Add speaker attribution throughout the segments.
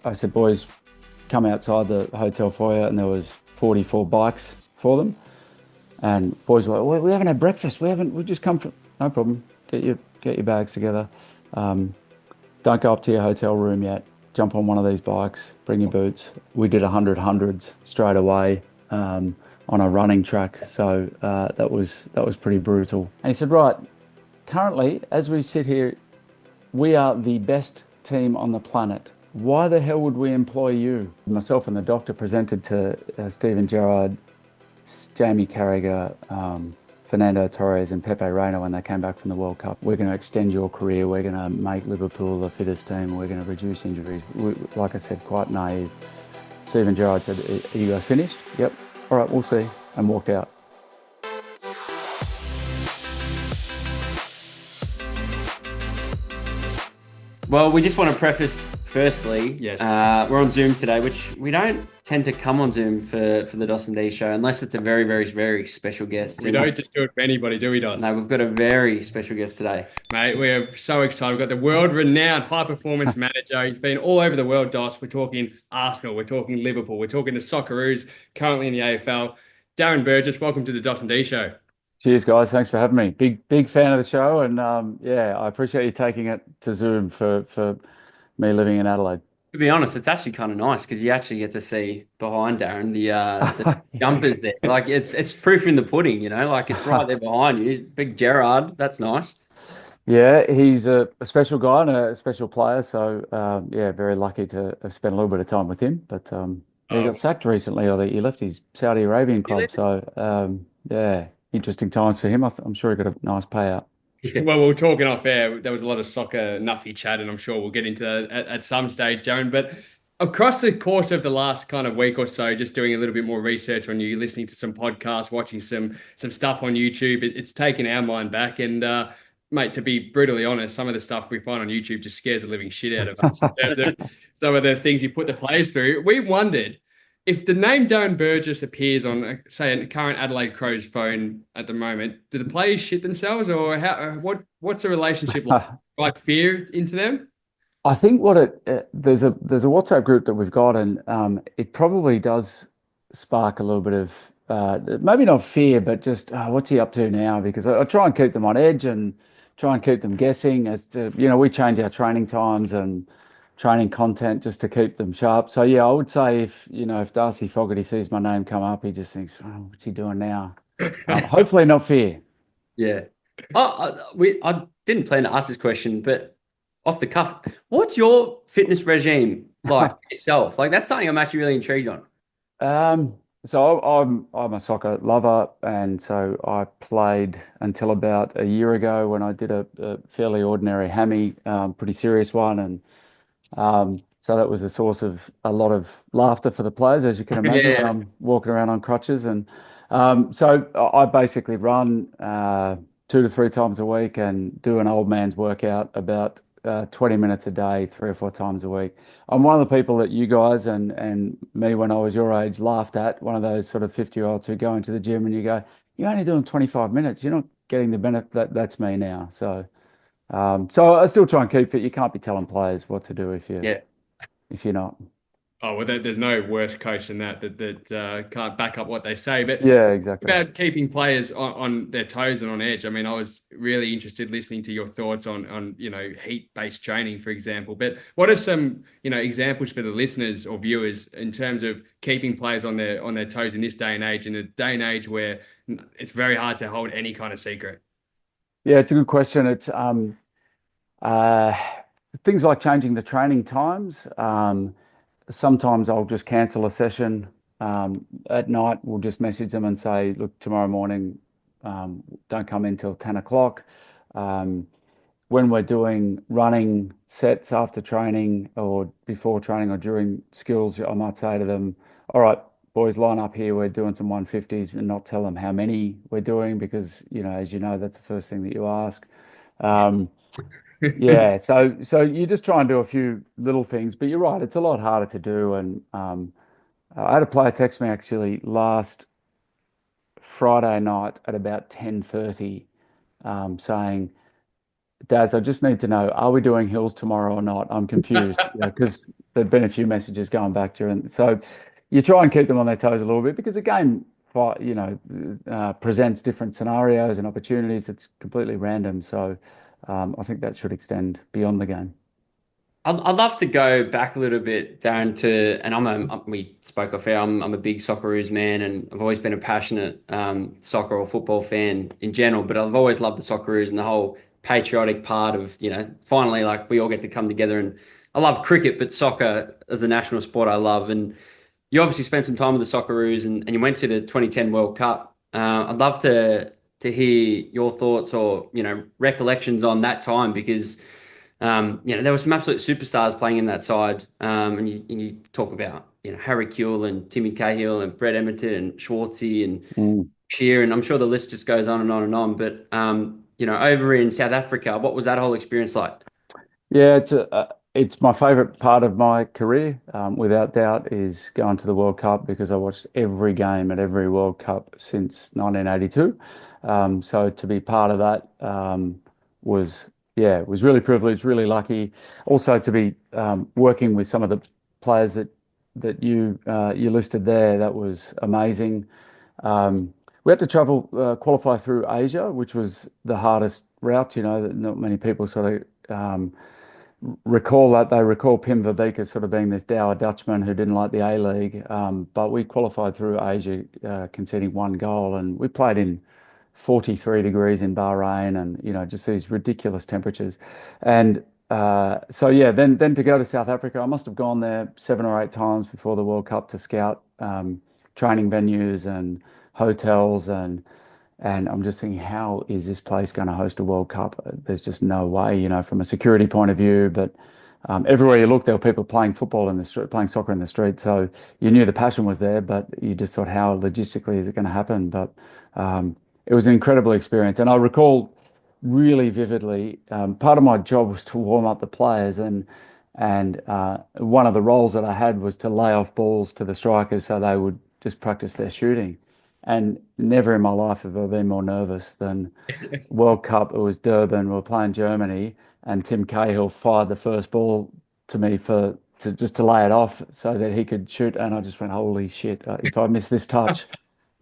Speaker 1: I said, boys, come outside the hotel foyer, and there was 44 bikes for them. And boys were like, we haven't had breakfast. We just come from, no problem. Get your bags together. Um, don't go up to your hotel room yet. Jump on one of these bikes, bring your boots. We did 100 hundreds straight away on a running track. So that was pretty brutal. And he said, right, currently, as we sit here, we are the best team on the planet. Why the hell would we employ you? Myself and the doctor presented to Steven Gerrard, Jamie Carragher, Fernando Torres, and Pepe Reina when they came back from the World Cup. We're going to extend your career. We're going to make Liverpool the fittest team. We're going to reduce injuries. Like I said, quite naive. Steven Gerrard said, "Are you guys finished?" Yep. All right, we'll see. And walked out.
Speaker 2: Well, we just want to preface firstly,
Speaker 3: Yes.
Speaker 2: We're on Zoom today, which we don't tend to come on Zoom for the dos&d show unless it's a very, very, very special guest.
Speaker 3: We don't just do it for anybody, do we, Dos?
Speaker 2: No, we've got a very special guest today.
Speaker 3: Mate, we are so excited. We've got the world-renowned high-performance manager. He's been all over the world, Dos. We're talking Arsenal. We're talking Liverpool. We're talking the Socceroos, currently in the AFL. Darren Burgess, welcome to the dos&d show.
Speaker 1: Cheers, guys. Thanks for having me. Big fan of the show, and yeah, I appreciate you taking it to Zoom for me living in Adelaide.
Speaker 2: To be honest, it's actually kind of nice because you actually get to see behind Darren the jumpers there. Like it's proof in the pudding, like it's right there behind you. Big Gerard, that's nice.
Speaker 1: Yeah, he's a special guy and a special player. So yeah, very lucky to have spent a little bit of time with him. But yeah, he
Speaker 3: Oh,
Speaker 1: got sacked recently, or he left his Saudi Arabian club. So yeah, interesting times for him. I'm sure he got a nice payout.
Speaker 3: well, we were talking off air. There was a lot of soccer nuffy chat, and I'm sure we'll get into that at some stage, Darren. But across the course of the last kind of week or so, just doing a little bit more research on you, listening to some podcasts, watching some stuff on YouTube, it's taken our mind back. And mate, to be brutally honest, some of the stuff we find on YouTube just scares the living shit out of us in terms of some of the things you put the players through. We wondered if the name Darren Burgess appears on, say, a current Adelaide Crows phone at the moment, do the players shit themselves, or what's the relationship like? Like fear into them?
Speaker 1: I think what there's a WhatsApp group that we've got, and it probably does spark a little bit of maybe not fear, but just what's he up to now? Because I try and keep them on edge and try and keep them guessing as to, we change our training times and training content just to keep them sharp. So yeah, I would say if Darcy Fogarty sees my name come up, he just thinks, oh, what's he doing now? Hopefully not fear.
Speaker 2: Yeah. I didn't plan to ask this question, but off the cuff, what's your fitness regime like yourself? Like that's something I'm actually really intrigued on.
Speaker 1: So I'm a soccer lover, and so I played until about a year ago when I did a fairly ordinary hammy, pretty serious one, and so that was a source of a lot of laughter for the players, as you can imagine, when
Speaker 2: Yeah.
Speaker 1: I'm walking around on crutches. And so I basically run 2 to 3 times a week and do an old man's workout about 20 minutes a day, 3 or 4 times a week. I'm one of the people that you guys and me when I was your age laughed at, one of those sort of 50-year-olds who go into the gym and you go, you're only doing 25 minutes. You're not getting the benefit. That's me now. So I still try and keep fit. You can't be telling players what to do
Speaker 2: Yeah.
Speaker 1: if you're not.
Speaker 3: Oh, well, there's no worse coach than that can't back up what they say. But
Speaker 1: Yeah, exactly.
Speaker 3: about keeping players on their toes and on edge. I mean, I was really interested listening to your thoughts on heat-based training, for example. But what are some examples for the listeners or viewers in terms of keeping players on their toes in this day and age, in a day and age where it's very hard to hold any kind of secret?
Speaker 1: Yeah, it's a good question. It's uh, things like changing the training times. Sometimes I'll just cancel a session at night. We'll just message them and say, look, tomorrow morning, don't come in till 10 o'clock. Um, when we're doing running sets after training or before training or during skills, I might say to them, all right, boys, line up here. We're doing some 150s and not tell them how many we're doing because, as you know, that's the first thing that you ask. Um, yeah, so you just try and do a few little things, but you're right, it's a lot harder to do. And I had a player text me actually last Friday night at about 10:30, saying, Daz, I just need to know, are we doing hills tomorrow or not? I'm confused. Yeah, because there've been a few messages going back during. So you try and keep them on their toes a little bit because the game, presents different scenarios and opportunities. It's completely random. So I think that should extend beyond the game.
Speaker 2: I'd love to go back a little bit, Darren, and we spoke off air, I'm a big Socceroos man, and I've always been a passionate soccer or football fan in general, but I've always loved the Socceroos and the whole patriotic part of, finally, like, we all get to come together. And I love cricket, but soccer as a national sport I love. And you obviously spent some time with the Socceroos, and you went to the 2010 World Cup. I'd love to hear your thoughts or, recollections on that time, because there were some absolute superstars playing in that side. And you talk about, Harry Kewell and Timmy Cahill and Brett Emerton and Schwartzy and
Speaker 1: Mm.
Speaker 2: Shear, and I'm sure the list just goes on and on and on. But over in South Africa, what was that whole experience like?
Speaker 1: Yeah, it's my favorite part of my career, without doubt, is going to the World Cup because I watched every game at every World Cup since 1982. So to be part of that was, yeah, was really privileged, really lucky. Also to be working with some of the players that you listed there, that was amazing. We had to travel, qualify through Asia, which was the hardest route. That not many people sort of recall that. They recall Pim Verbeek as sort of being this dour Dutchman who didn't like the A-League. But we qualified through Asia, conceding one goal, and we played in 43 degrees in Bahrain, and just these ridiculous temperatures. And so yeah, then to go to South Africa, I must have gone there 7 or 8 times before the World Cup to scout training venues and hotels, and I'm just thinking, how is this place going to host a World Cup? There's just no way, from a security point of view. But everywhere you look, there were people playing football in the street, playing soccer in the street. So you knew the passion was there, but you just thought, how logistically is it going to happen? But it was an incredible experience. And I recall really vividly, part of my job was to warm up the players, and one of the roles that I had was to lay off balls to the strikers so they would just practice their shooting. And never in my life have I been more nervous than World Cup. It was Durban. We were playing Germany, and Tim Cahill fired the first ball to me to lay it off so that he could shoot. And I just went, holy shit! If I miss this touch,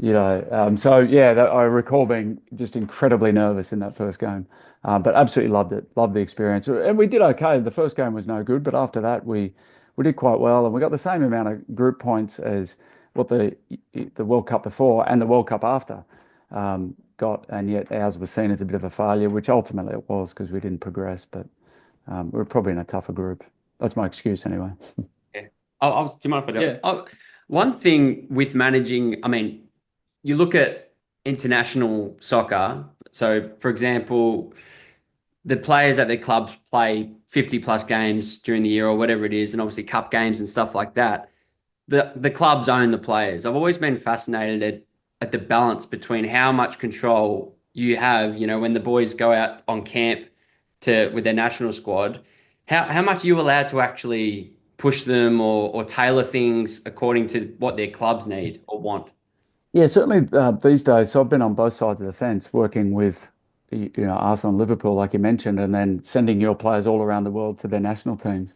Speaker 1: So yeah, I recall being just incredibly nervous in that first game, but absolutely loved it. Loved the experience, and we did okay. The first game was no good, but after that we did quite well, and we got the same amount of group points as what the World Cup before and the World Cup after got, and yet ours was seen as a bit of a failure, which ultimately it was because we didn't progress. But we were probably in a tougher group. That's my excuse anyway.
Speaker 2: Yeah. Do you mind if I do?
Speaker 3: Yeah.
Speaker 2: One thing with managing, I mean, you look at international soccer. So, for example, the players at their clubs play 50 plus games during the year or whatever it is, and obviously cup games and stuff like that. The clubs own the players. I've always been fascinated at the balance between how much control you have, when the boys go out on camp with their national squad, how much are you allowed to actually push them or tailor things according to what their clubs need or want?
Speaker 1: Yeah, certainly these days. So I've been on both sides of the fence, working with Arsenal and Liverpool, like you mentioned, and then sending your players all around the world to their national teams.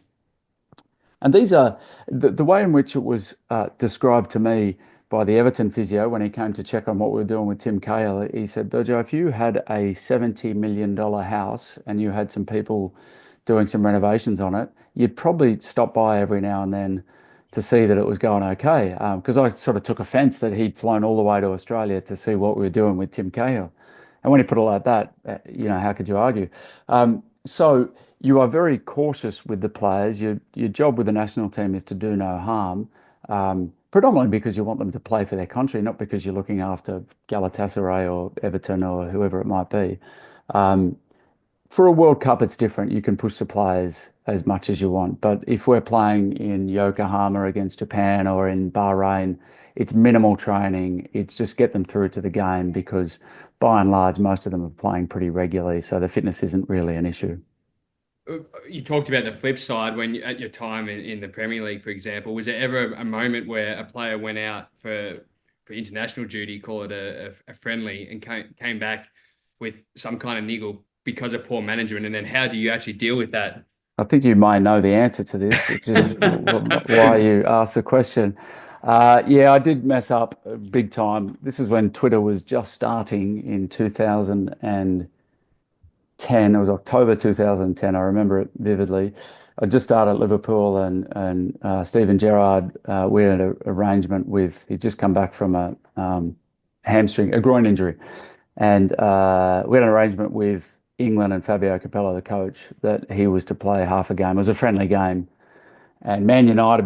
Speaker 1: And these are the way in which it was described to me by the Everton physio when he came to check on what we were doing with Tim Cahill. He said, Burgo, if you had a $70 million house and you had some people doing some renovations on it, you'd probably stop by every now and then to see that it was going okay. Because I sort of took offense that he'd flown all the way to Australia to see what we were doing with Tim Cahill. And when he put it like that, how could you argue? So you are very cautious with the players. Your job with the national team is to do no harm, predominantly because you want them to play for their country, not because you're looking after Galatasaray or Everton or whoever it might be. For a World Cup, it's different. You can push the players as much as you want. But if we're playing in Yokohama against Japan or in Bahrain, it's minimal training. It's just get them through to the game because by and large, most of them are playing pretty regularly. So the fitness isn't really an issue.
Speaker 3: You talked about the flip side when at your time in the Premier League, for example. Was there ever a moment where a player went out for international duty, call it a friendly, and came back with some kind of niggle because of poor management? And then how do you actually deal with that?
Speaker 1: I think you may know the answer to this, which is why you asked the question. Yeah, I did mess up big time. This is when Twitter was just starting in 2010. It was October 2010. I remember it vividly. I just started at Liverpool, and Stephen Gerrard, we had an arrangement with. He'd just come back from a groin injury, and we had an arrangement with England and Fabio Capello, the coach, that he was to play half a game. It was a friendly game, and Man United,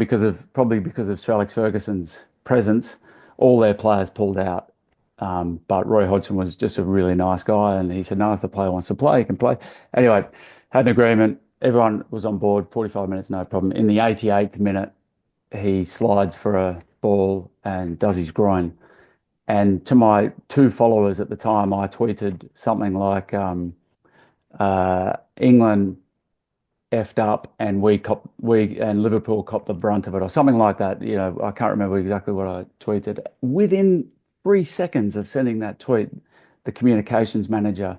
Speaker 1: probably because of Sir Alex Ferguson's presence, all their players pulled out. But Roy Hodgson was just a really nice guy, and he said, "No, if the player wants to play, he can play." Anyway, had an agreement. Everyone was on board. 45 minutes, no problem. In the 88th minute, he slides for a ball and does his groin. And to my two followers at the time, I tweeted something like, "England effed up, and we and Liverpool copped the brunt of it," or something like that. I can't remember exactly what I tweeted. Within 3 seconds of sending that tweet, the communications manager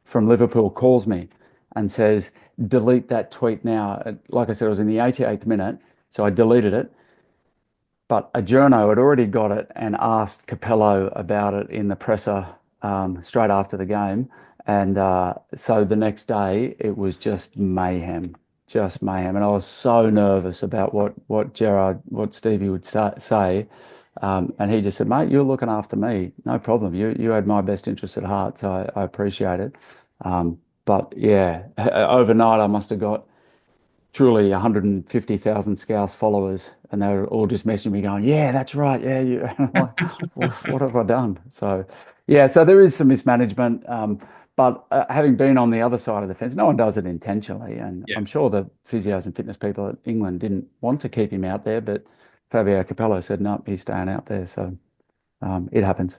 Speaker 1: from Liverpool calls me and says, "Delete that tweet now." Like I said, it was in the 88th minute, so I deleted it. But a journo had already got it and asked Capello about it in the presser straight after the game. And so the next day, it was just mayhem, just mayhem. And I was so nervous about what Stevie would say. And he just said, "Mate, you're looking after me. No problem. You had my best interest at heart, so I appreciate it." But yeah, overnight, I must have got truly 150,000 Scouse followers, and they were all just messaging me going, "Yeah, that's right. Yeah, you." And I'm like, what have I done?" So, yeah, so there is some mismanagement. But having been on the other side of the fence, no one does it intentionally. And
Speaker 3: Yeah.
Speaker 1: I'm sure the physios and fitness people at England didn't want to keep him out there, but Fabio Capello said, "No, he's staying out there." So it happens.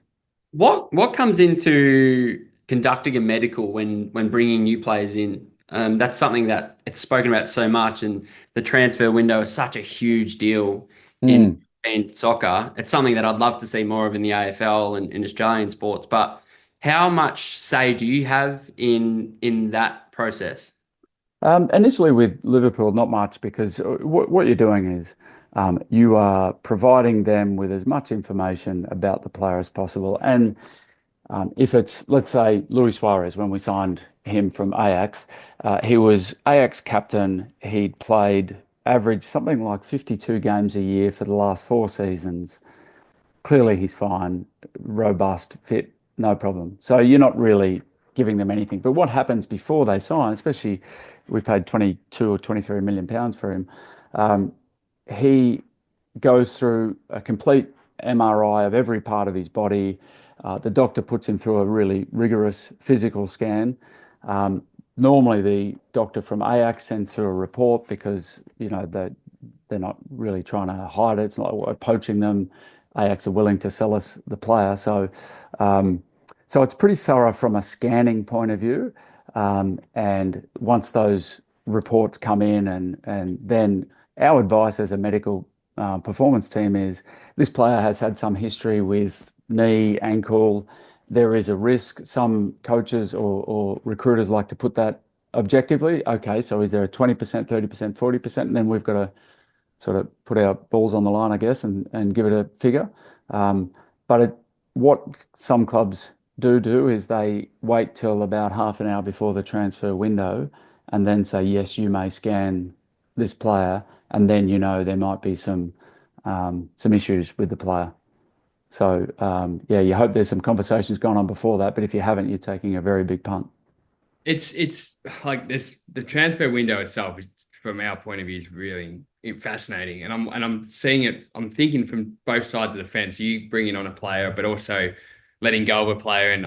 Speaker 2: What comes into conducting a medical when bringing new players in? That's something that it's spoken about so much, and the transfer window is such a huge deal
Speaker 1: Mm.
Speaker 2: in soccer. It's something that I'd love to see more of in the AFL and in Australian sports. But how much say do you have in that process?
Speaker 1: Initially with Liverpool, not much, because what you're doing is you are providing them with as much information about the player as possible. And if it's, let's say, Luis Suarez, when we signed him from Ajax, he was Ajax captain. He'd played average something like 52 games a year for the last 4 seasons. Clearly, he's fine, robust, fit, no problem. So you're not really giving them anything. But what happens before they sign, especially we paid 22 or 23 million pounds for him, he goes through a complete MRI of every part of his body. The doctor puts him through a really rigorous physical scan. Normally, the doctor from Ajax sends through a report because they're not really trying to hide it. It's not like we're poaching them. Ajax are willing to sell us the player, so it's pretty thorough from a scanning point of view. And once those reports come in, and then our advice as a medical performance team is this player has had some history with knee, ankle. There is a risk. Some coaches or recruiters like to put that objectively. Okay, so is there a 20%, 30%, 40%? And then we've got to sort of put our balls on the line, I guess, and give it a figure. But what some clubs do is they wait till about half an hour before the transfer window and then say, "Yes, you may scan this player," and then there might be some issues with the player. So yeah, you hope there's some conversations going on before that, but if you haven't, you're taking a very big punt.
Speaker 3: It's like this. The transfer window itself is, from our point of view, is really fascinating, and I'm seeing it. I'm thinking from both sides of the fence. You bringing on a player, but also letting go of a player, and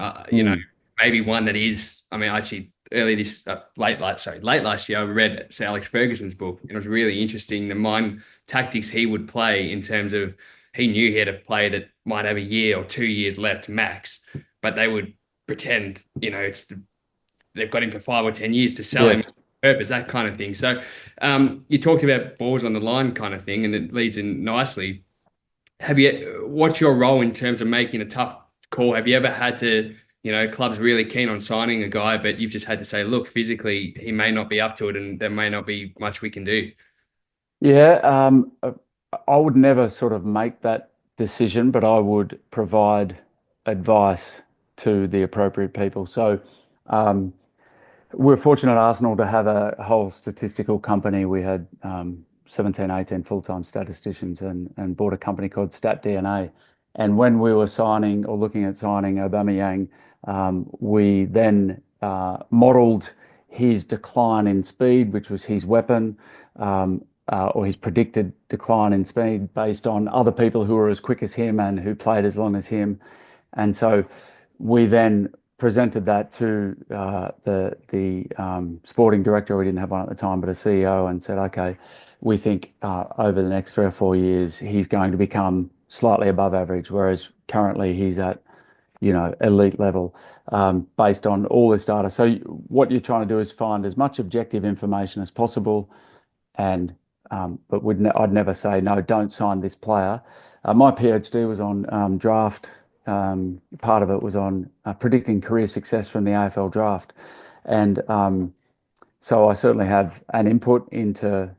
Speaker 3: maybe one that is. I mean, actually, late last year, I read Sir Alex Ferguson's book, and it was really interesting. The mind tactics he would play in terms of he knew he had a player that might have a year or 2 years left max, but they would pretend, they've got him for 5 or 10 years to sell him
Speaker 1: Yes.
Speaker 3: purpose, that kind of thing. So you talked about balls on the line kind of thing, and it leads in nicely. What's your role in terms of making a tough call? Have you ever had to, club's really keen on signing a guy, but you've just had to say, look, physically, he may not be up to it and there may not be much we can do.
Speaker 1: Yeah, I would never sort of make that decision, but I would provide advice to the appropriate people. So, um, we're fortunate at Arsenal to have a whole statistical company. We had 17, 18 full-time statisticians and bought a company called StatDNA. And when we were signing or looking at signing Aubameyang, we then modeled his decline in speed, which was his weapon, or his predicted decline in speed based on other people who were as quick as him and who played as long as him. And so we then presented that to the sporting director. We didn't have one at the time, but a CEO, and said, okay, we think over the next 3 or 4 years he's going to become slightly above average, whereas currently he's at elite level based on all this data. So what you're trying to do is find as much objective information as possible, and but I'd never say no, don't sign this player. My PhD was on draft. Part of it was on predicting career success from the AFL draft. And so I certainly have an input into,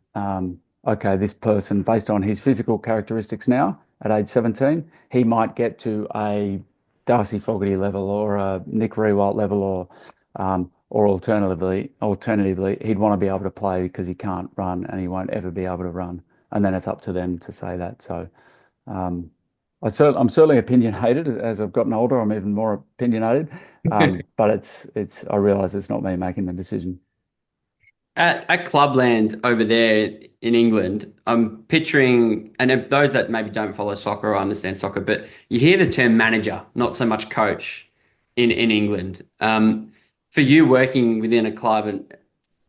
Speaker 1: okay, this person, based on his physical characteristics now at age 17, he might get to a Darcy Fogarty level or a Nick Riewoldt level, or alternatively, he'd want to be able to play because he can't run and he won't ever be able to run. And then it's up to them to say that. So, um, I'm certainly opinionated. As I've gotten older, I'm even more opinionated. But I realize it's not me making the decision.
Speaker 2: At Clubland over there in England, I'm picturing, and those that maybe don't follow soccer or understand soccer, but you hear the term manager, not so much coach in England. For you working within a club and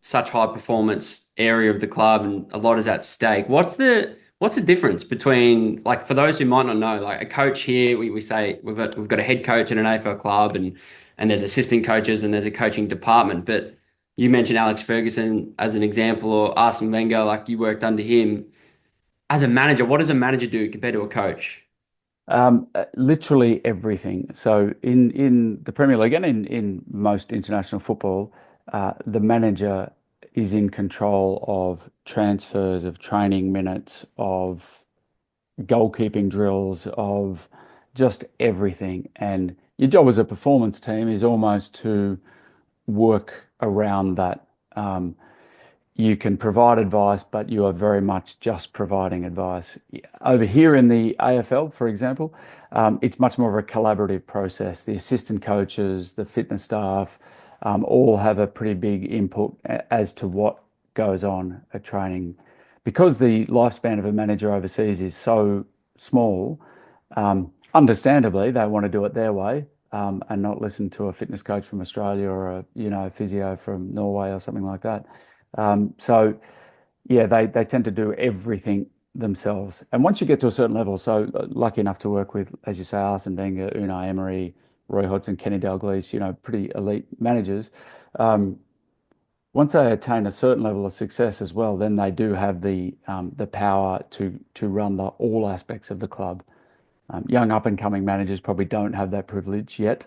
Speaker 2: such high performance area of the club and a lot is at stake, what's the difference between, like, for those who might not know, like a coach here, we say we've got a head coach in an AFL club, and there's assistant coaches and there's a coaching department, but you mentioned Alex Ferguson as an example, or Arsene Wenger, like you worked under him. As a manager, what does a manager do compared to a coach?
Speaker 1: Literally everything. So in the Premier League and in most international football, the manager is in control of transfers, of training minutes, of goalkeeping drills, of just everything. And your job as a performance team is almost to work around that. You can provide advice, but you are very much just providing advice. Over here in the AFL, for example, it's much more of a collaborative process. The assistant coaches, the fitness staff, all have a pretty big input as to what goes on at training. Because the lifespan of a manager overseas is so small, understandably, they want to do it their way, and not listen to a fitness coach from Australia or a physio from Norway or something like that. So yeah, they tend to do everything themselves. And once you get to a certain level, so lucky enough to work with, as you say, Arsene Wenger, Unai Emery, Roy Hodgson, Kenny Dalglish, pretty elite managers. Once they attain a certain level of success as well, then they do have the power to run all aspects of the club. Young up and coming managers probably don't have that privilege yet,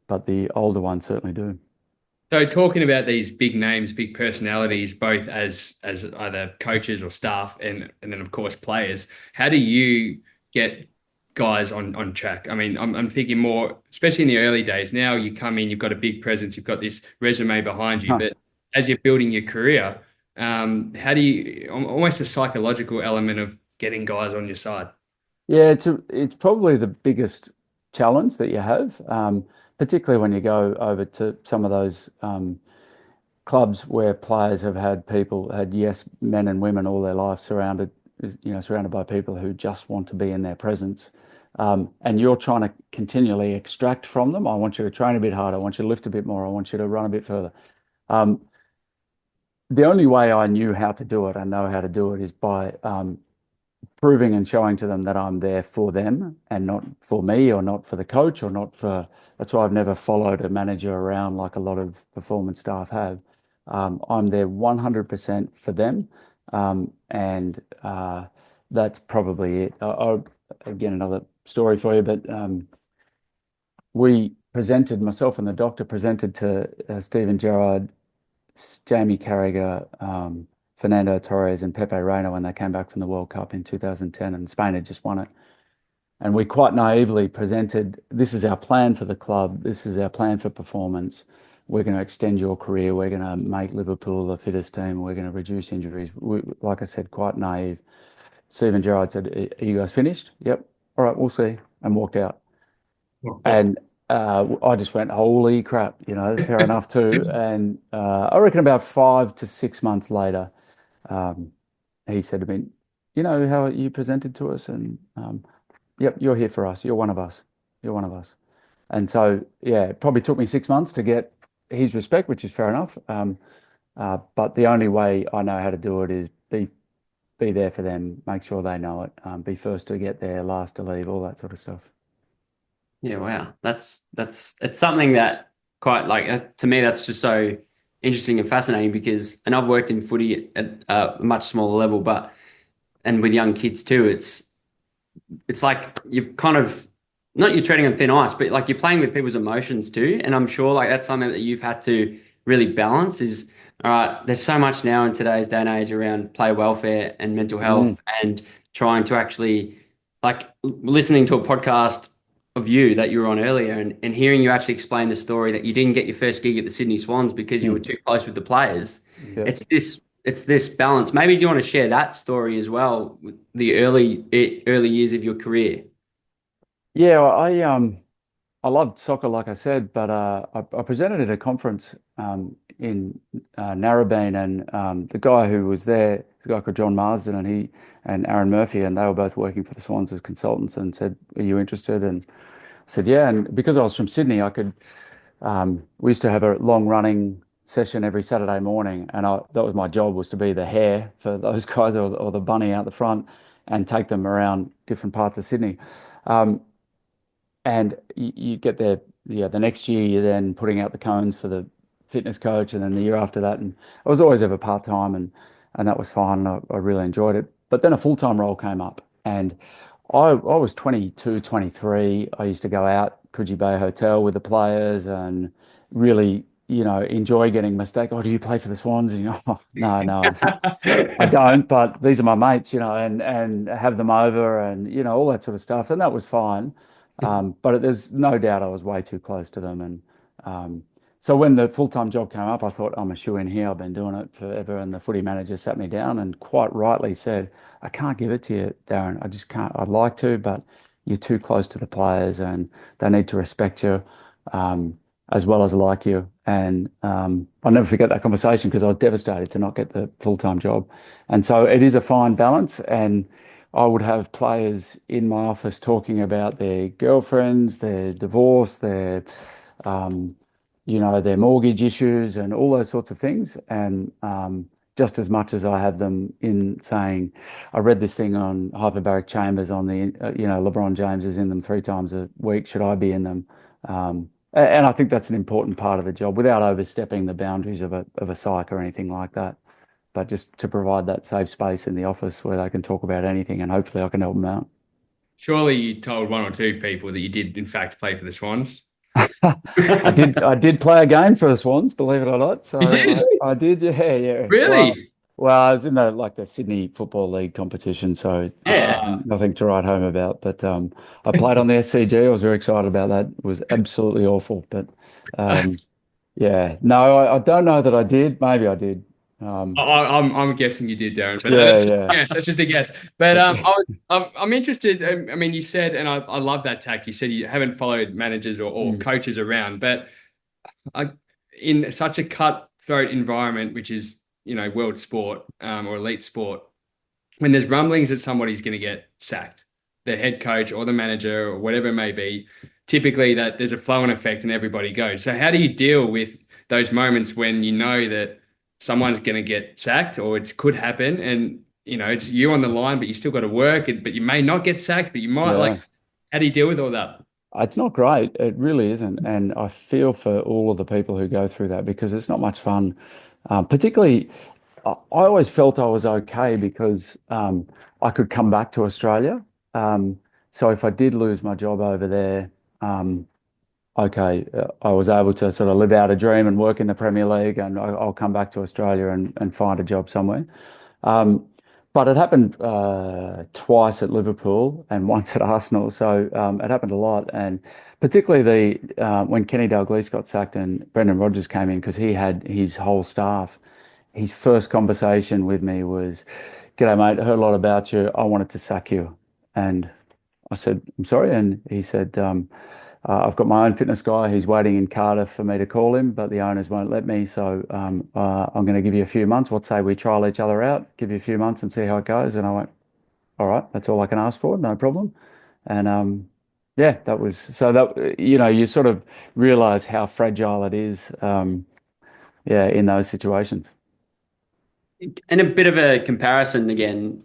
Speaker 1: but the older ones certainly do.
Speaker 3: So talking about these big names, big personalities, both as either coaches or staff, and then of course players, how do you get guys on track? I mean, I'm thinking more, especially in the early days. Now you come in, you've got a big presence, you've got this resume behind you, but as you're building your career, how do you almost a psychological element of getting guys on your side?
Speaker 1: Yeah, it's probably the biggest challenge that you have, particularly when you go over to some of those clubs where players have had yes men and women all their life surrounded by people who just want to be in their presence, and you're trying to continually extract from them. I want you to train a bit harder. I want you to lift a bit more. I want you to run a bit further. Um, the only way I knew how to do it, I know how to do it, is by proving and showing to them that I'm there for them and not for me or not for the coach or not for. That's why I've never followed a manager around like a lot of performance staff have. I'm there 100% for them, and that's probably it. Again, another story for you, but we presented, myself and the doctor presented to Stephen Gerrard, Jamie Carragher, Fernando Torres, and Pepe Reina when they came back from the World Cup in 2010, and Spain had just won it. And we quite naively presented, this is our plan for the club, this is our plan for performance. We're going to extend your career. We're going to make Liverpool the fittest team. We're going to reduce injuries. Like I said, quite naive. Stephen Gerrard said, "Are you guys finished?" "Yep." "All right, we'll see," and walked out. And I just went, "Holy crap!" Fair enough too. And I reckon about 5 to 6 months later, he said to me, "You know how you presented to us, and yep, you're here for us. You're one of us. You're one of us." And so, yeah, it probably took me 6 months to get his respect, which is fair enough. But the only way I know how to do it is be there for them, make sure they know it, be first to get there, last to leave, all that sort of stuff.
Speaker 2: Yeah, wow. It's something that quite to me, that's just so interesting and fascinating because, and I've worked in footy at a much smaller level, and with young kids too, it's like you're kind of, not you're treading on thin ice, but like you're playing with people's emotions too. And I'm sure like that's something that you've had to really balance is, all right, there's so much now in today's day and age around player welfare and mental health and trying to actually like listening to a podcast of you that you were on earlier and hearing you actually explain the story that you didn't get your first gig at the Sydney Swans because you were too close with the players.
Speaker 1: Yeah.
Speaker 2: It's this balance. Maybe do you want to share that story as well with the early years of your career?
Speaker 1: Yeah, I loved soccer, like I said, but I presented at a conference in Narrabeen, and the guy who was there, the guy called John Marsden, and he and Aaron Murphy, and they were both working for the Swans as consultants, and said, "Are you interested?" And I said, "Yeah." And because I was from Sydney, I could. We used to have a long running session every Saturday morning, and that was my job, was to be the hare for those guys, or the bunny out the front, and take them around different parts of Sydney. Um, and you get there, yeah, the next year you're then putting out the cones for the fitness coach, and then the year after that. And I was always ever part-time, and that was fine. I really enjoyed it. But then a full-time role came up, and I was 22, 23. I used to go out Coogee Bay Hotel with the players and really, enjoy getting mistake. "Oh, do you play for the Swans?" And "Oh, no, I don't, but these are my mates," and have them over and, all that sort of stuff. And that was fine. But there's no doubt I was way too close to them. And so when the full-time job came up, I thought, I'm a shoe in here. I've been doing it forever. And the footy manager sat me down and quite rightly said, "I can't give it to you, Darren. I just can't. I'd like to, but you're too close to the players and they need to respect you as well as like you." And I'll never forget that conversation because I was devastated to not get the full-time job. And so it is a fine balance. And I would have players in my office talking about their girlfriends, their divorce, um, their mortgage issues and all those sorts of things. And just as much as I have them in saying, "I read this thing on hyperbaric chambers on LeBron James is in them 3 times a week. Should I be in them?" And I think that's an important part of the job without overstepping the boundaries of a psych or anything like that. But just to provide that safe space in the office where they can talk about anything, and hopefully I can help them out.
Speaker 3: Surely you told one or two people that you did, in fact, play for the Swans.
Speaker 1: I did play a game for the Swans, believe it or not. So I did, yeah, yeah.
Speaker 3: Really?
Speaker 1: Well, I was in the Sydney Football League competition, so it's
Speaker 2: Yeah.
Speaker 1: nothing to write home about. But I played on the SCG. I was very excited about that. It was absolutely awful. But yeah, no, I don't know that I did. Maybe I did.
Speaker 3: I'm guessing you did, Darren, but
Speaker 1: Yeah,
Speaker 3: that's just a
Speaker 1: yeah.
Speaker 3: guess. That's just a guess. But I'm interested. I mean, you said, and I love that tact. You said you haven't followed managers or coaches around, but I, in such a cutthroat environment, which is world sport or elite sport, when there's rumblings that somebody's going to get sacked, the head coach or the manager or whatever it may be, typically that there's a flow-on effect and everybody goes. So how do you deal with those moments when you know that someone's going to get sacked or it could happen and it's you on the line, but you still got to work, but you may not get sacked, but you might
Speaker 1: Yeah.
Speaker 3: how do you deal with all that?
Speaker 1: It's not great. It really isn't. And I feel for all of the people who go through that because it's not much fun. Particularly, I always felt I was okay because I could come back to Australia. So if I did lose my job over there, um, okay, I was able to sort of live out a dream and work in the Premier League, and I'll come back to Australia and find a job somewhere. Um, but it happened twice at Liverpool and once at Arsenal, so it happened a lot. And particularly the when Kenny Dalglish got sacked and Brendan Rodgers came in because he had his whole staff. His first conversation with me was, "G'day, mate. I heard a lot about you. I wanted to sack you." And I said, "I'm sorry." And he said, "I've got my own fitness guy. He's waiting in Cardiff for me to call him, but the owners won't let me. So I'm going to give you a few months. What say we trial each other out, give you a few months and see how it goes?" And I went, "All right, that's all I can ask for. No problem." And yeah, that was so that, you sort of realize how fragile it is, yeah, in those situations.
Speaker 2: And a bit of a comparison again,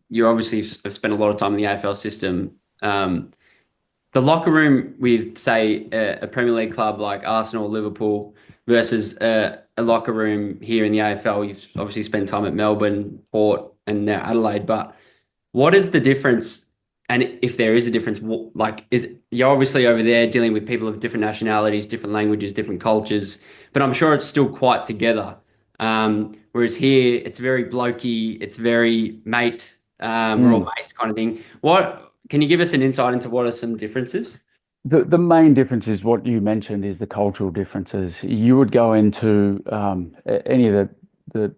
Speaker 2: you obviously have spent a lot of time in the AFL system. The locker room with, say, a Premier League club like Arsenal, Liverpool, versus a locker room here in the AFL. You've obviously spent time at Melbourne, Port, and now Adelaide. But what is the difference? And if there is a difference, like, is you're obviously over there dealing with people of different nationalities, different languages, different cultures, but I'm sure it's still quite together. Whereas here, it's very blokey, it's very mate, we're all
Speaker 1: Mm.
Speaker 2: mates kind of thing. What can you give us an insight into what are some differences?
Speaker 1: The main difference is what you mentioned is the cultural differences. You would go into any of the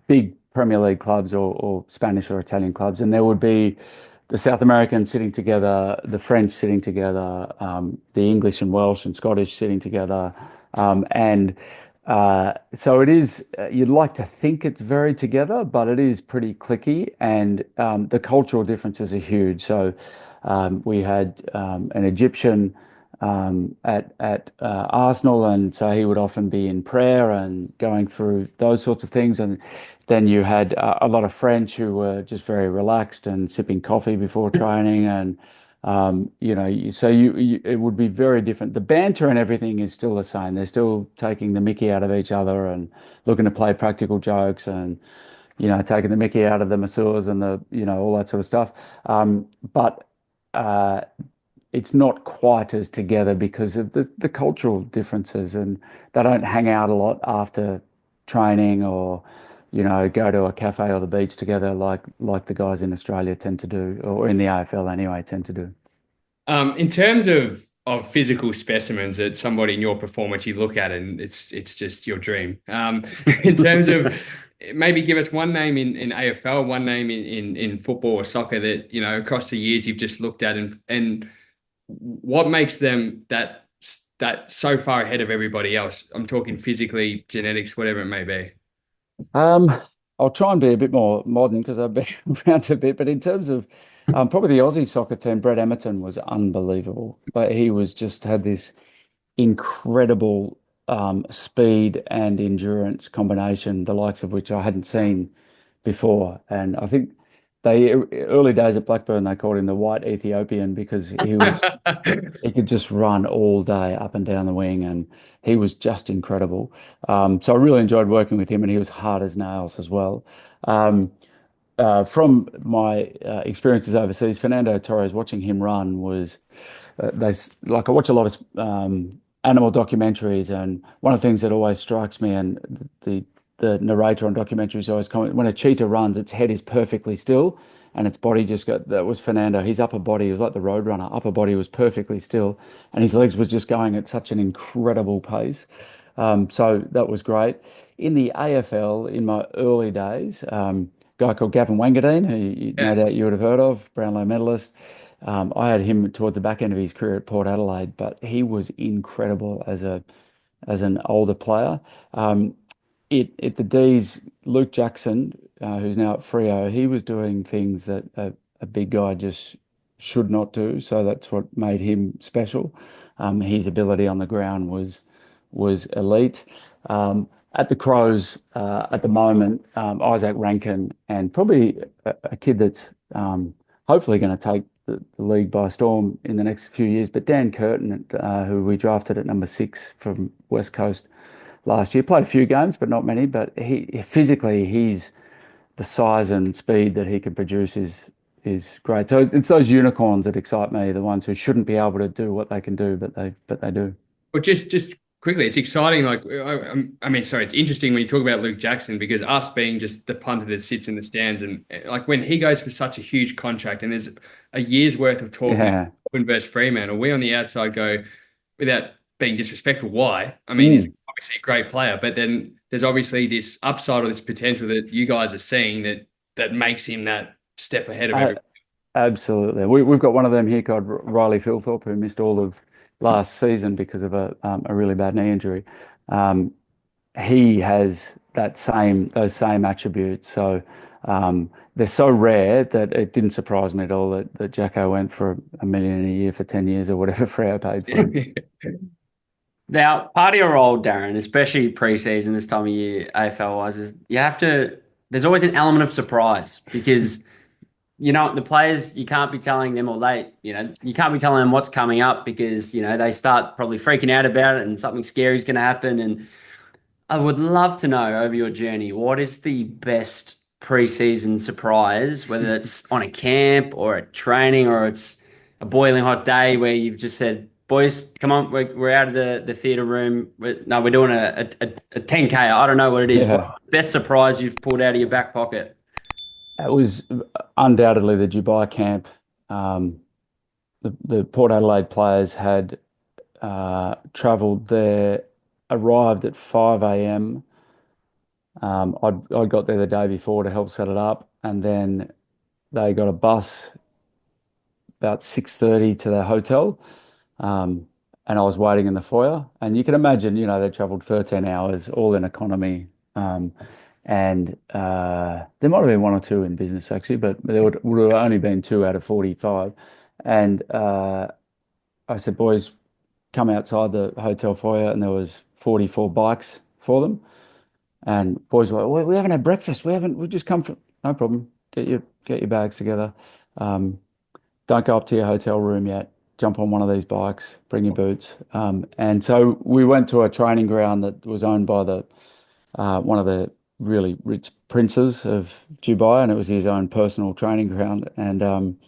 Speaker 1: big Premier League clubs or Spanish or Italian clubs, and there would be the South Americans sitting together, the French sitting together, the English and Welsh and Scottish sitting together, and so it is. You'd like to think it's very together, but it is pretty cliquey, and the cultural differences are huge. So. We had an Egyptian at Arsenal, and so he would often be in prayer and going through those sorts of things. And then you had a lot of French who were just very relaxed and sipping coffee before training, and it would be very different. The banter and everything is still the same. They're still taking the mickey out of each other and looking to play practical jokes and taking the mickey out of the masseurs and all that sort of stuff. But uh, it's not quite as together because of the cultural differences, and they don't hang out a lot after training or go to a cafe or the beach together like the guys in Australia tend to do, or in the AFL anyway tend to do.
Speaker 3: In terms of physical specimens that somebody in your performance you look at and it's just your dream. In terms of maybe give us one name in AFL, one name in football or soccer that across the years you've just looked at and what makes them that so far ahead of everybody else? I'm talking physically, genetics, whatever it may be.
Speaker 1: Um, I'll try and be a bit more modern because I've been around a bit, but in terms of probably the Aussie soccer team, Brett Emerton was unbelievable. But he was just had this incredible speed and endurance combination, the likes of which I hadn't seen before. And I think they early days at Blackburn, they called him the White Ethiopian because he could just run all day up and down the wing, and he was just incredible. So I really enjoyed working with him, and he was hard as nails as well. Um, from my experiences overseas, Fernando Torres, watching him run was like I watch a lot of animal documentaries, and one of the things that always strikes me, and the narrator on documentaries always comment, when a cheetah runs, its head is perfectly still, and its body just got. That was Fernando. His upper body was like the Roadrunner. Upper body was perfectly still, and his legs was just going at such an incredible pace. So that was great. In the AFL, in my early days, guy called Gavin Wangadine, who no
Speaker 3: Yeah.
Speaker 1: doubt you would have heard of, Brownlow medalist. I had him towards the back end of his career at Port Adelaide, but he was incredible as an older player. At the D's, Luke Jackson, who's now at Freo, he was doing things that a big guy just should not do. So that's what made him special. His ability on the ground was elite. At the Crows, at the moment, Isaac Rankin, and probably a kid that's hopefully going to take the league by storm in the next few years. But Dan Curtin, who we drafted at number 6 from West Coast last year, played a few games, but not many. But he physically, he's the size and speed that he can produce is great. So it's those unicorns that excite me, the ones who shouldn't be able to do what they can do, but they do.
Speaker 3: But just quickly, it's exciting. Like, I mean, sorry, it's interesting when you talk about Luke Jackson, because us being just the punter that sits in the stands, and like when he goes for such a huge contract, and there's a year's worth of talk
Speaker 1: Yeah.
Speaker 3: versus Fremantle, we on the outside go, without being disrespectful, why? I mean, he's obviously a great player, but then there's obviously this upside or this potential that you guys are seeing that makes him that step ahead of
Speaker 1: Uh,
Speaker 3: everyone.
Speaker 1: Absolutely. We've got one of them here called Riley Philthorpe, who missed all of last season because of a really bad knee injury. Um, he has those same attributes. So they're so rare that it didn't surprise me at all that Jacko went for $1 million a year for 10 years or whatever Freo paid for him.
Speaker 2: Now, part of your role, Darren, especially pre-season this time of year, AFL wise, is there's always an element of surprise because the players, you can't be telling them, or you can't be telling them what's coming up because, they start probably freaking out about it and something scary is going to happen. And I would love to know over your journey, what is the best pre-season surprise, whether it's on a camp or at training or it's a boiling hot day where you've just said, boys, come on, we're out of the theatre room. We're doing a 10K. I don't know what it is. What's
Speaker 1: Yeah.
Speaker 2: the best surprise you've pulled out of your back pocket?
Speaker 1: It was undoubtedly the Dubai camp. Um, the Port Adelaide players had travelled there, arrived at 5 a.m. I got there the day before to help set it up, and then they got a bus about 6:30 to their hotel, um, and I was waiting in the foyer. And you can imagine, they travelled 13 hours, all in economy, and there might have been one or two in business actually, but there would have only been two out of 45. And I said, boys, come outside the hotel foyer, and there was 44 bikes for them. And boys were like, we haven't had breakfast. We just come from, no problem. Get your bags together. Don't go up to your hotel room yet. Jump on one of these bikes, bring your boots. And so we went to a training ground that was owned by one of the really rich princes of Dubai, and it was his own personal training ground. And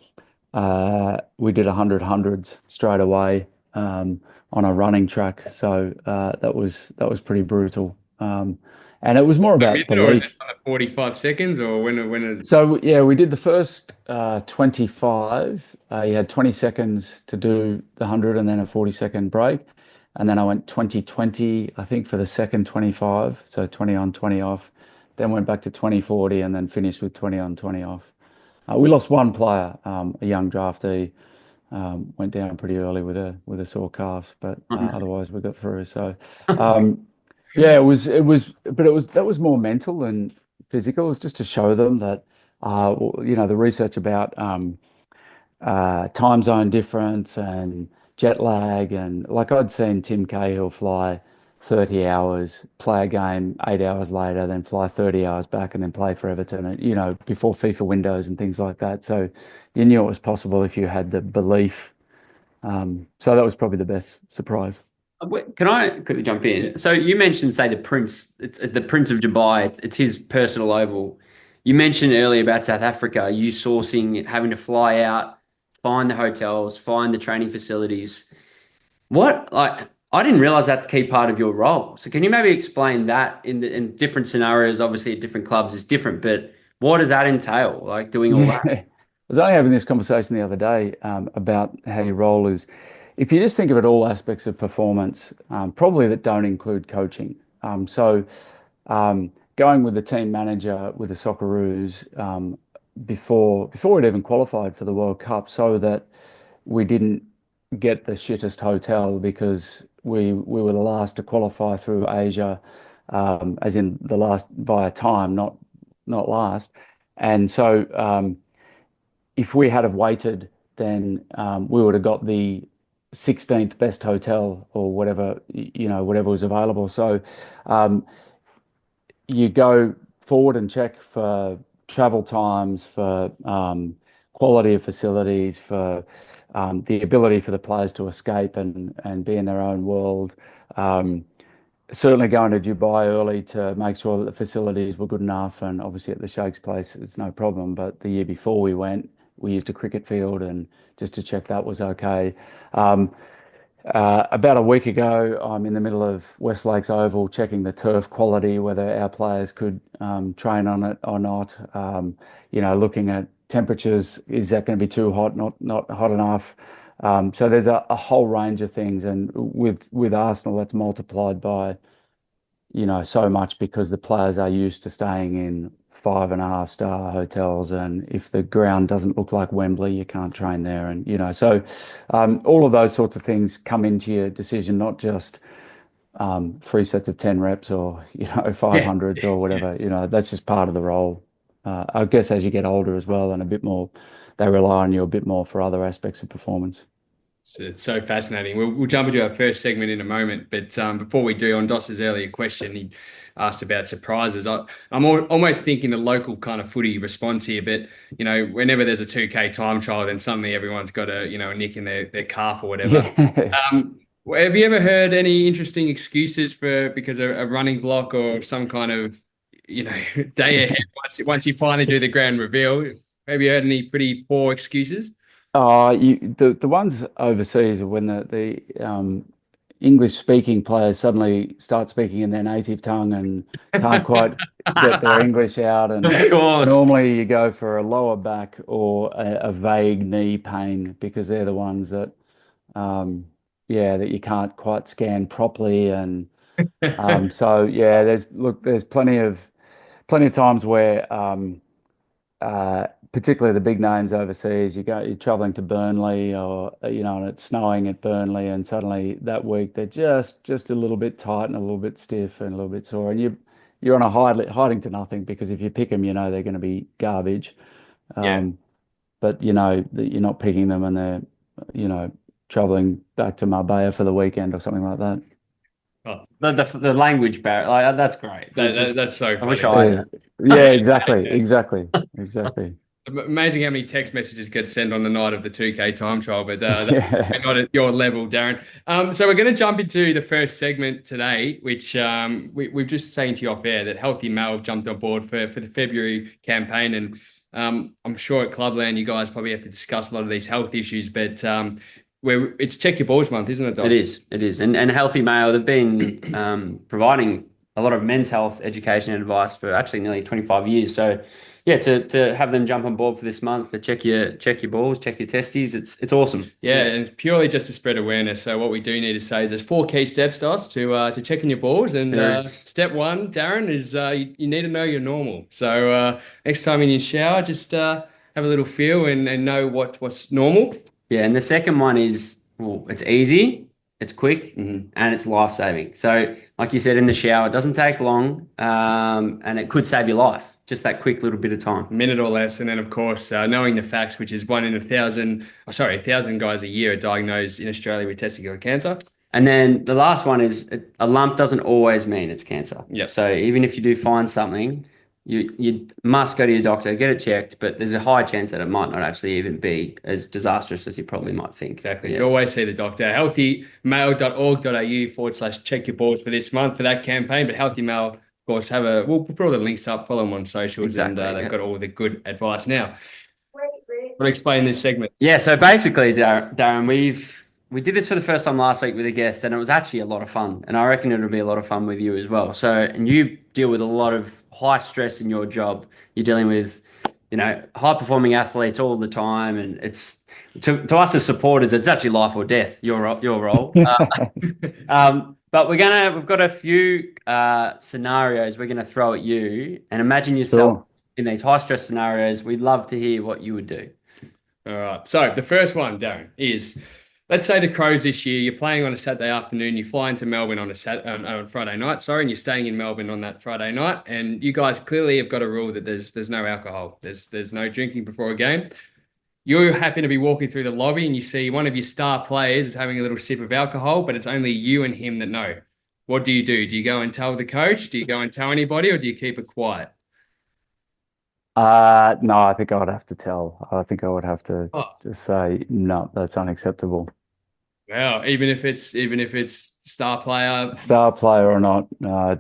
Speaker 1: we did 100 hundreds straight away on a running track. So that was pretty brutal. And it was more about
Speaker 3: Or is it
Speaker 1: belief.
Speaker 3: kind of 45 seconds, or
Speaker 1: So yeah, we did the first 25. You had 20 seconds to do the 100 and then a 40-second break. And then I went 20-20, I think, for the second 25. So 20 on, 20 off. Then went back to 20-40 and then finished with 20 on, 20 off. We lost one player, a young draftee, went down pretty early with a sore calf, but otherwise we got through. So yeah, that was more mental than physical. It was just to show them that the research about time zone difference and jet lag, and like I'd seen Tim Cahill fly 30 hours, play a game 8 hours later, then fly 30 hours back and then play for Everton, and before FIFA windows and things like that. So you knew it was possible if you had the belief. So that was probably the best surprise.
Speaker 2: Can I quickly jump in? So you mentioned, say, the Prince, it's the Prince of Dubai, it's his personal oval. You mentioned earlier about South Africa, you sourcing, having to fly out, find the hotels, find the training facilities. I didn't realize that's a key part of your role. So can you maybe explain that in different scenarios? Obviously, at different clubs is different, but what does that entail? Like doing all
Speaker 1: Yeah.
Speaker 2: that?
Speaker 1: I was only having this conversation the other day about how your role is. If you just think of it all aspects of performance, probably that don't include coaching. So going with the team manager with the Socceroos before we'd even qualified for the World Cup, so that we didn't get the shittest hotel because we were the last to qualify through Asia, as in the last via time, not last. And so if we had have waited, then we would have got the 16th best hotel or whatever, whatever was available. So um, you go forward and check for travel times, for quality of facilities, for the ability for the players to escape and be in their own world. Um, Certainly going to Dubai early to make sure that the facilities were good enough, and obviously at the Sheikh's place it's no problem. But the year before we went, we used a cricket field and just to check that was okay. About a week ago, I'm in the middle of West Lakes Oval checking the turf quality, whether our players could train on it or not. Looking at temperatures, is that going to be too hot, not hot enough? So there's a whole range of things, and with Arsenal, that's multiplied by so much because the players are used to staying in 5.5 star hotels, and if the ground doesn't look like Wembley, you can't train there. And so all of those sorts of things come into your decision, not just 3 sets of 10 reps or 500s or whatever. That's just part of the role. I guess as you get older as well, and a bit more, they rely on you a bit more for other aspects of performance.
Speaker 3: It's so fascinating. We'll jump into our first segment in a moment, but before we do, on Doss's earlier question, he asked about surprises. I'm almost thinking the local kind of footy response here, but whenever there's a 2K time trial, then suddenly everyone's got a nick in their calf or whatever.
Speaker 1: Yes.
Speaker 3: Have you ever heard any interesting excuses because a running block or some kind of day ahead once you finally do the grand reveal? Have you heard any pretty poor excuses?
Speaker 1: The ones overseas are when the English speaking players suddenly start speaking in their native tongue and can't quite get their English out. And
Speaker 2: Of course.
Speaker 1: normally you go for a lower back or a vague knee pain because they're the ones that that you can't quite scan properly. And there's plenty of times where particularly the big names overseas, you're traveling to Burnley or and it's snowing at Burnley, and suddenly that week they're just a little bit tight and a little bit stiff and a little bit sore, and you're on a hiding to nothing because if you pick them, they're going to be garbage. But that you're not picking them, and they're traveling back to Marbella for the weekend or something like that.
Speaker 2: Oh, the language barrier, like, that's great.
Speaker 3: That's so funny.
Speaker 2: I wish I had.
Speaker 1: Yeah, exactly.
Speaker 3: Amazing how many text messages get sent on the night of the 2K time trial, but that's not at your level, Darren. So we're going to jump into the first segment today, which we've just saying to you off air that Healthy Mail have jumped on board for the February campaign, and I'm sure at Clubland you guys probably have to discuss a lot of these health issues, but it's Check Your Balls month, isn't it, Doc?
Speaker 2: It is. And Healthy Mail, they've been providing a lot of men's health education and advice for actually nearly 25 years. So yeah, to have them jump on board for this month to check your balls, check your testes, it's awesome.
Speaker 3: Yeah, and purely just to spread awareness. So what we do need to say is there's 4 key steps, Dos, to checking your balls. And step 1, Darren, is you need to know you're normal. So next time in your shower, just have a little feel and know what's normal.
Speaker 2: Yeah, and the second one is, well, it's easy, it's quick, and it's life-saving. So like you said, in the shower, it doesn't take long, and it could save your life. Just that quick little bit of time.
Speaker 3: Minute or less. And then, of course, knowing the facts, which is 1 in 1,000 guys a year are diagnosed in Australia with testicular cancer.
Speaker 2: And then the last one is a lump doesn't always mean it's cancer.
Speaker 3: Yep.
Speaker 2: So even if you do find something, you must go to your doctor, get it checked, but there's a high chance that it might not actually even be as disastrous as you probably might think.
Speaker 3: Exactly. You always see the doctor. healthymail.org.au/check your balls for this month for that campaign. But Healthy Mail, of course, we'll put all the links up, follow them on socials, exactly, and they've got all the good advice. Now, I'll explain this segment.
Speaker 2: Yeah, so basically, Darren, we did this for the first time last week with a guest, and it was actually a lot of fun. And I reckon it'll be a lot of fun with you as well. So, and you deal with a lot of high stress in your job. You're dealing with, high performing athletes all the time, and it's to us as supporters, it's actually life or death. Your role. But we've got a few scenarios we're going to throw at you, and imagine yourself in these high stress scenarios. We'd love to hear what you would do.
Speaker 3: All right. So the first one, Darren, is, let's say the Crows this year, you're playing on a Saturday afternoon, you fly into Melbourne on a Friday night, and you're staying in Melbourne on that Friday night, and you guys clearly have got a rule that there's no alcohol, there's no drinking before a game. You happen to be walking through the lobby and you see one of your star players is having a little sip of alcohol, but it's only you and him that know. What do? Do you go and tell the coach? Do you go and tell anybody, or do you keep it quiet?
Speaker 1: No, I think I would have to tell. I think I would have to just say, no, that's unacceptable.
Speaker 3: Well, even if it's star player
Speaker 1: or not, no, I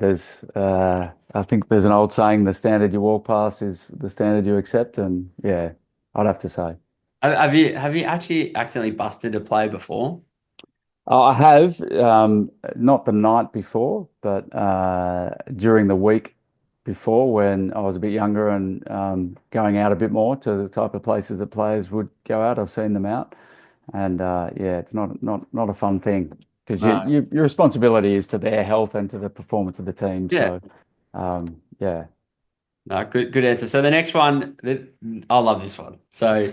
Speaker 1: think there's an old saying, the standard you walk past is the standard you accept, and yeah, I'd have to say.
Speaker 2: Have you actually accidentally busted a play before?
Speaker 1: I have, not the night before, but during the week before when I was a bit younger and going out a bit more to the type of places that players would go out. I've seen them out, and yeah, it's not a fun thing because
Speaker 2: No.
Speaker 1: your responsibility is to their health and to the performance of the team.
Speaker 2: Yeah.
Speaker 1: So yeah,
Speaker 2: No, good answer. So the next one, I love this one. So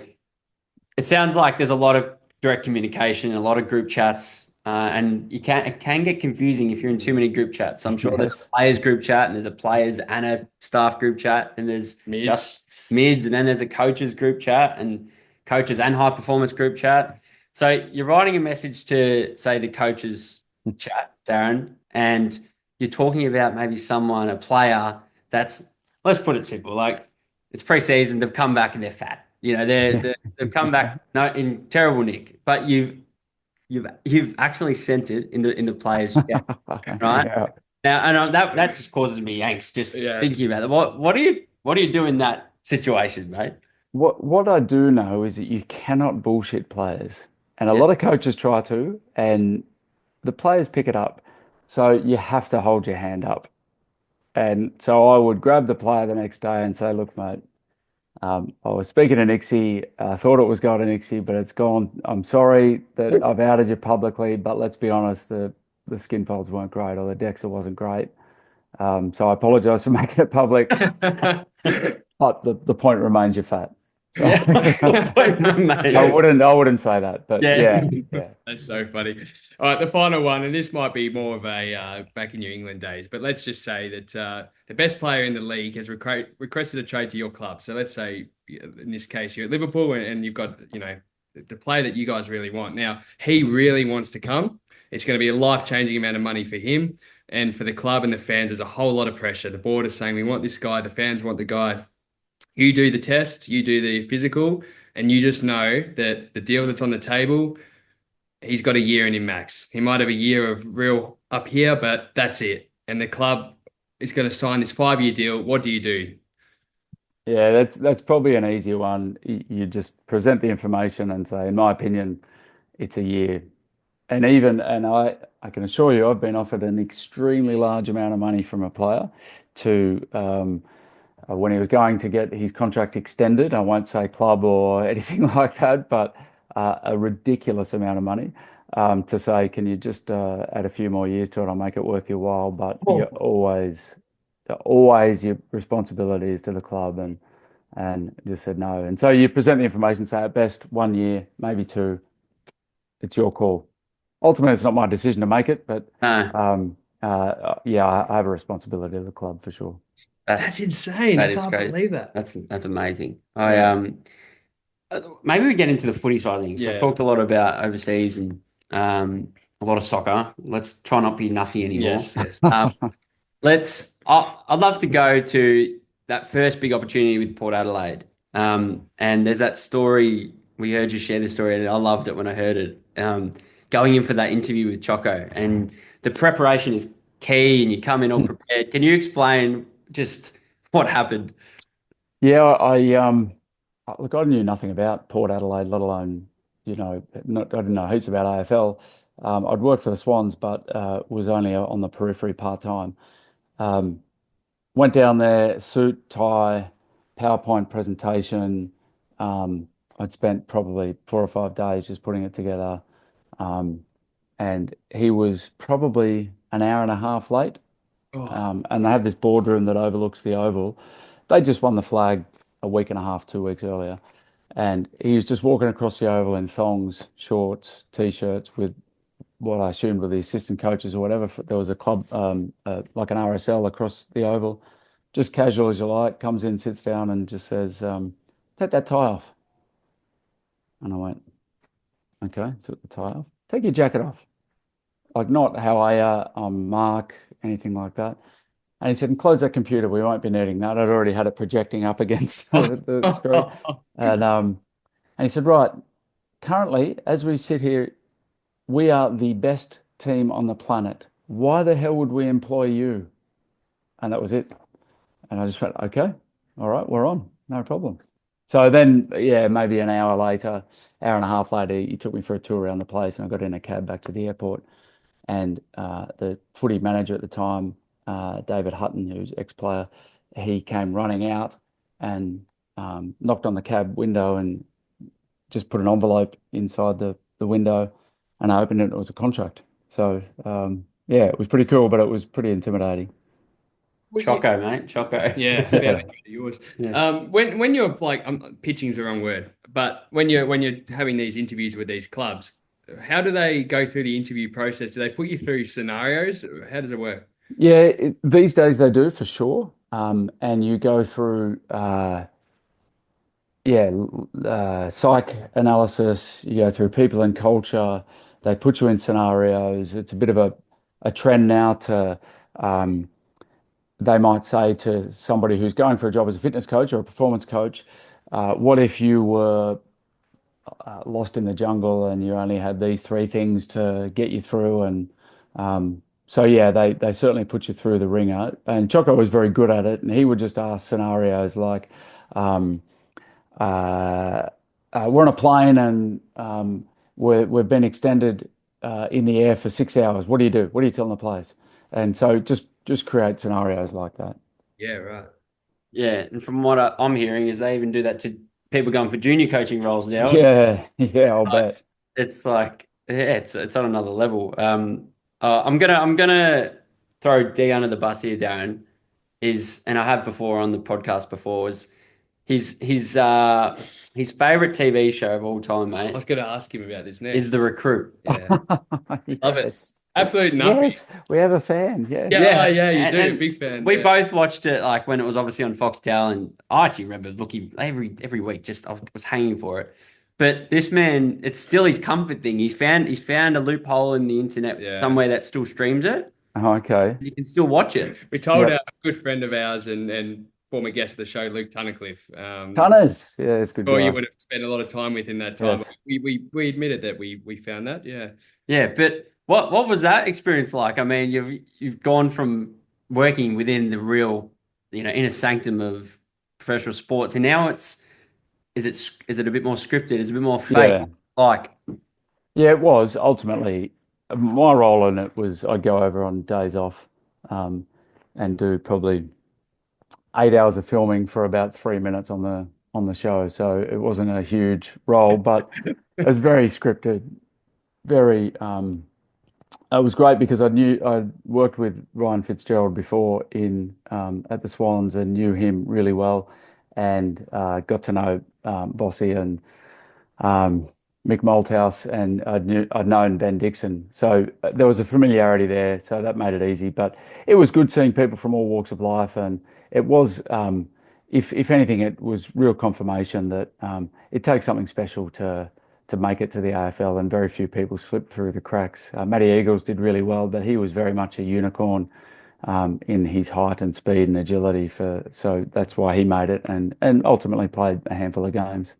Speaker 2: it sounds like there's a lot of direct communication, a lot of group chats, and it can get confusing if you're in too many group chats. I'm sure there's a
Speaker 1: yes,
Speaker 2: players group chat, and there's a players and a staff group chat, and there's
Speaker 3: Mids.
Speaker 2: just mids, and then there's a coaches group chat, and coaches and high performance group chat. So you're writing a message to say the coaches chat, Darren, and you're talking about maybe someone, a player that's, let's put it simple, like it's pre-season, they've come back and they're fat. They've come back no in terrible nick, but you've actually sent it in the players chat, right?
Speaker 1: yeah.
Speaker 2: Now, and that just causes me angst just
Speaker 3: Yeah.
Speaker 2: thinking about it. What do you do in that situation, mate?
Speaker 1: What I do know is that you cannot bullshit players, and a
Speaker 2: Yeah.
Speaker 1: lot of coaches try to, and the players pick it up. So you have to hold your hand up. And so I would grab the player the next day and say, "Look, mate, I was speaking to Nixie. I thought it was going to Nixie, but it's gone. I'm sorry that I've outed you publicly, but let's be honest, the skin folds weren't great, or the DEXA wasn't great. So I apologize for making it public, but the point remains you're fat." So
Speaker 2: Yeah. Point
Speaker 1: I
Speaker 2: remains.
Speaker 1: wouldn't say that, but
Speaker 2: Yeah.
Speaker 1: yeah.
Speaker 3: That's so funny. All right, the final one, and this might be more of a back in New England days, but let's just say that the best player in the league has requested a trade to your club. So let's say in this case you're at Liverpool and you've got the player that you guys really want. Now he really wants to come. It's going to be a life-changing amount of money for him and for the club and the fans. There's a whole lot of pressure. The board is saying we want this guy. The fans want the guy. You do the test, you do the physical, and you just know that the deal that's on the table, he's got a year in him max. He might have a year of real up here, but that's it. And the club is going to sign this 5-year deal. What do you do?
Speaker 1: Yeah, that's probably an easier one. You just present the information and say, in my opinion, it's a year. And I can assure you, I've been offered an extremely large amount of money from a player to when he was going to get his contract extended. I won't say club or anything like that, but a ridiculous amount of money to say, can you just add a few more years to it? I'll make it worth your while. But you're always your responsibility is to the club, and just said no. And so you present the information, say at best 1 year, maybe two. It's your call. Ultimately, it's not my decision to make it, but
Speaker 2: No,
Speaker 1: yeah, I have a responsibility to the club for sure.
Speaker 3: That's insane.
Speaker 2: that
Speaker 3: I
Speaker 2: is
Speaker 3: can't
Speaker 2: great.
Speaker 3: believe that.
Speaker 2: That's amazing.
Speaker 3: Yeah.
Speaker 2: Maybe we get into the footy side of things. We've
Speaker 3: Yeah.
Speaker 2: talked a lot about overseas and a lot of soccer. Let's try not be nuffy anymore.
Speaker 3: Yes, yes.
Speaker 2: I'd love to go to that first big opportunity with Port Adelaide. And there's that story. We heard you share this story, and I loved it when I heard it. Going in for that interview with Choco, and the preparation is key, and you come in all prepared. Can you explain just what happened?
Speaker 1: Yeah, look, I knew nothing about Port Adelaide, let alone, I didn't know heaps about AFL. I'd worked for the Swans, but was only on the periphery part-time. Went down there, suit, tie, PowerPoint presentation. I'd spent probably 4 or 5 days just putting it together. Um, and he was probably an hour and a half late.
Speaker 3: Oh,
Speaker 1: And they have this boardroom that overlooks the Oval. They just won the flag a week and a half, 2 weeks earlier. And he was just walking across the Oval in thongs, shorts, t-shirts with what I assumed were the assistant coaches or whatever. There was a club, like an RSL across the Oval, just casual as you like, comes in, sits down and just says, take that tie off. And I went, okay, took the tie off. Take your jacket off. Like not how I'm Mark, anything like that. And he said, and close that computer. We won't be needing that. I'd already had it projecting up against the screen. And he said, right, currently, as we sit here, we are the best team on the planet. Why the hell would we employ you? And that was it. And I just went, okay, all right, we're on. No problem. So then, yeah, maybe an hour later, hour and a half later, he took me for a tour around the place, and I got in a cab back to the airport. And the footy manager at the time, David Hutton, who's ex-player, he came running out and knocked on the cab window and just put an envelope inside the window, and I opened it. It was a contract. So yeah, it was pretty cool, but it was pretty intimidating.
Speaker 3: Well,
Speaker 2: Choco, mate. Choco.
Speaker 3: yeah, fair
Speaker 1: Yeah.
Speaker 3: to yours.
Speaker 2: Yeah.
Speaker 3: When you're like, pitching's the wrong word, but when you're having these interviews with these clubs, how do they go through the interview process? Do they put you through scenarios? How does it work?
Speaker 1: Yeah, these days they do for sure. And you go through, yeah, psych analysis, you go through people and culture. They put you in scenarios. It's a bit of a trend now to, um, they might say to somebody who's going for a job as a fitness coach or a performance coach, what if you were lost in the jungle and you only had these three things to get you through? And so, yeah, they certainly put you through the ringer. And Choco was very good at it. And he would just ask scenarios like, um, uh, we're on a plane and we've been extended in the air for 6 hours. What do you do? What do you tell the players? And so just create scenarios like that.
Speaker 3: Yeah, right.
Speaker 2: Yeah. And from what I'm hearing is they even do that to people going for junior coaching roles now.
Speaker 1: Yeah, yeah, I'll bet.
Speaker 2: It's like, yeah, it's on another level. I'm gonna throw D under the bus here, Darren. And I have before on the podcast before, was his favorite TV show of all time,
Speaker 3: I
Speaker 2: mate,
Speaker 3: was going to ask him about this
Speaker 2: is
Speaker 3: next.
Speaker 2: The Recruit.
Speaker 3: Yeah, love it.
Speaker 1: Yes.
Speaker 3: Absolute nothing.
Speaker 1: Yes, we have a fan. Yes.
Speaker 3: Yeah,
Speaker 2: Yeah,
Speaker 3: yeah, you do.
Speaker 2: and
Speaker 3: Big fan.
Speaker 2: we
Speaker 3: Yeah.
Speaker 2: both watched it like when it was obviously on Foxtel, and I actually remember looking every week. Just I was hanging for it. But this man, it's still his comfort thing. He's found a loophole in the internet
Speaker 3: Yeah.
Speaker 2: somewhere that still streams it.
Speaker 1: Oh, okay.
Speaker 2: You can still watch it.
Speaker 3: We told
Speaker 1: Yep.
Speaker 3: a good friend of ours and former guest of the show, Luke Tunnicliffe,
Speaker 1: Tonners. Yeah, it's a good
Speaker 3: or you
Speaker 1: guy.
Speaker 3: would have spent a lot of time with in that time.
Speaker 1: Yes.
Speaker 3: We admitted that we found that. Yeah.
Speaker 2: Yeah, but what was that experience like? I mean, you've gone from working within the real, inner sanctum of professional sport to now is it a bit more scripted? Is it a bit more fake?
Speaker 1: Yeah.
Speaker 2: Like,
Speaker 1: Yeah, it was ultimately my role in it was I'd go over on days off, um, and do probably 8 hours of filming for about 3 minutes on the show. So it wasn't a huge role, but it was very scripted, very it was great because I'd worked with Ryan Fitzgerald before in at the Swans and knew him really well, and got to know Bossy and um, Mick Malthouse, and I'd known Ben Dixon, so there was a familiarity there, so that made it easy. But it was good seeing people from all walks of life, and it was, if anything, it was real confirmation that it takes something special to make it to the AFL, and very few people slip through the cracks. Matty Eagles did really well, but he was very much a unicorn in his height and speed and agility, so that's why he made it, and ultimately played a handful of games.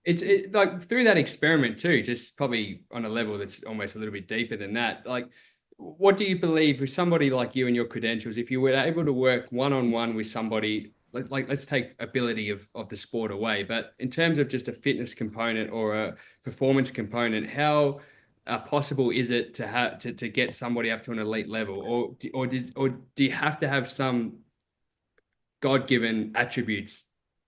Speaker 3: It's like through that experiment too, just probably on a level that's almost a little bit deeper than that. Like, what do you believe with somebody like you and your credentials, if you were able to work one on one with somebody, like let's take ability of the sport away, but in terms of just a fitness component or a performance component, how possible is it to have to get somebody up to an elite level, or do you have to have some God-given attributes?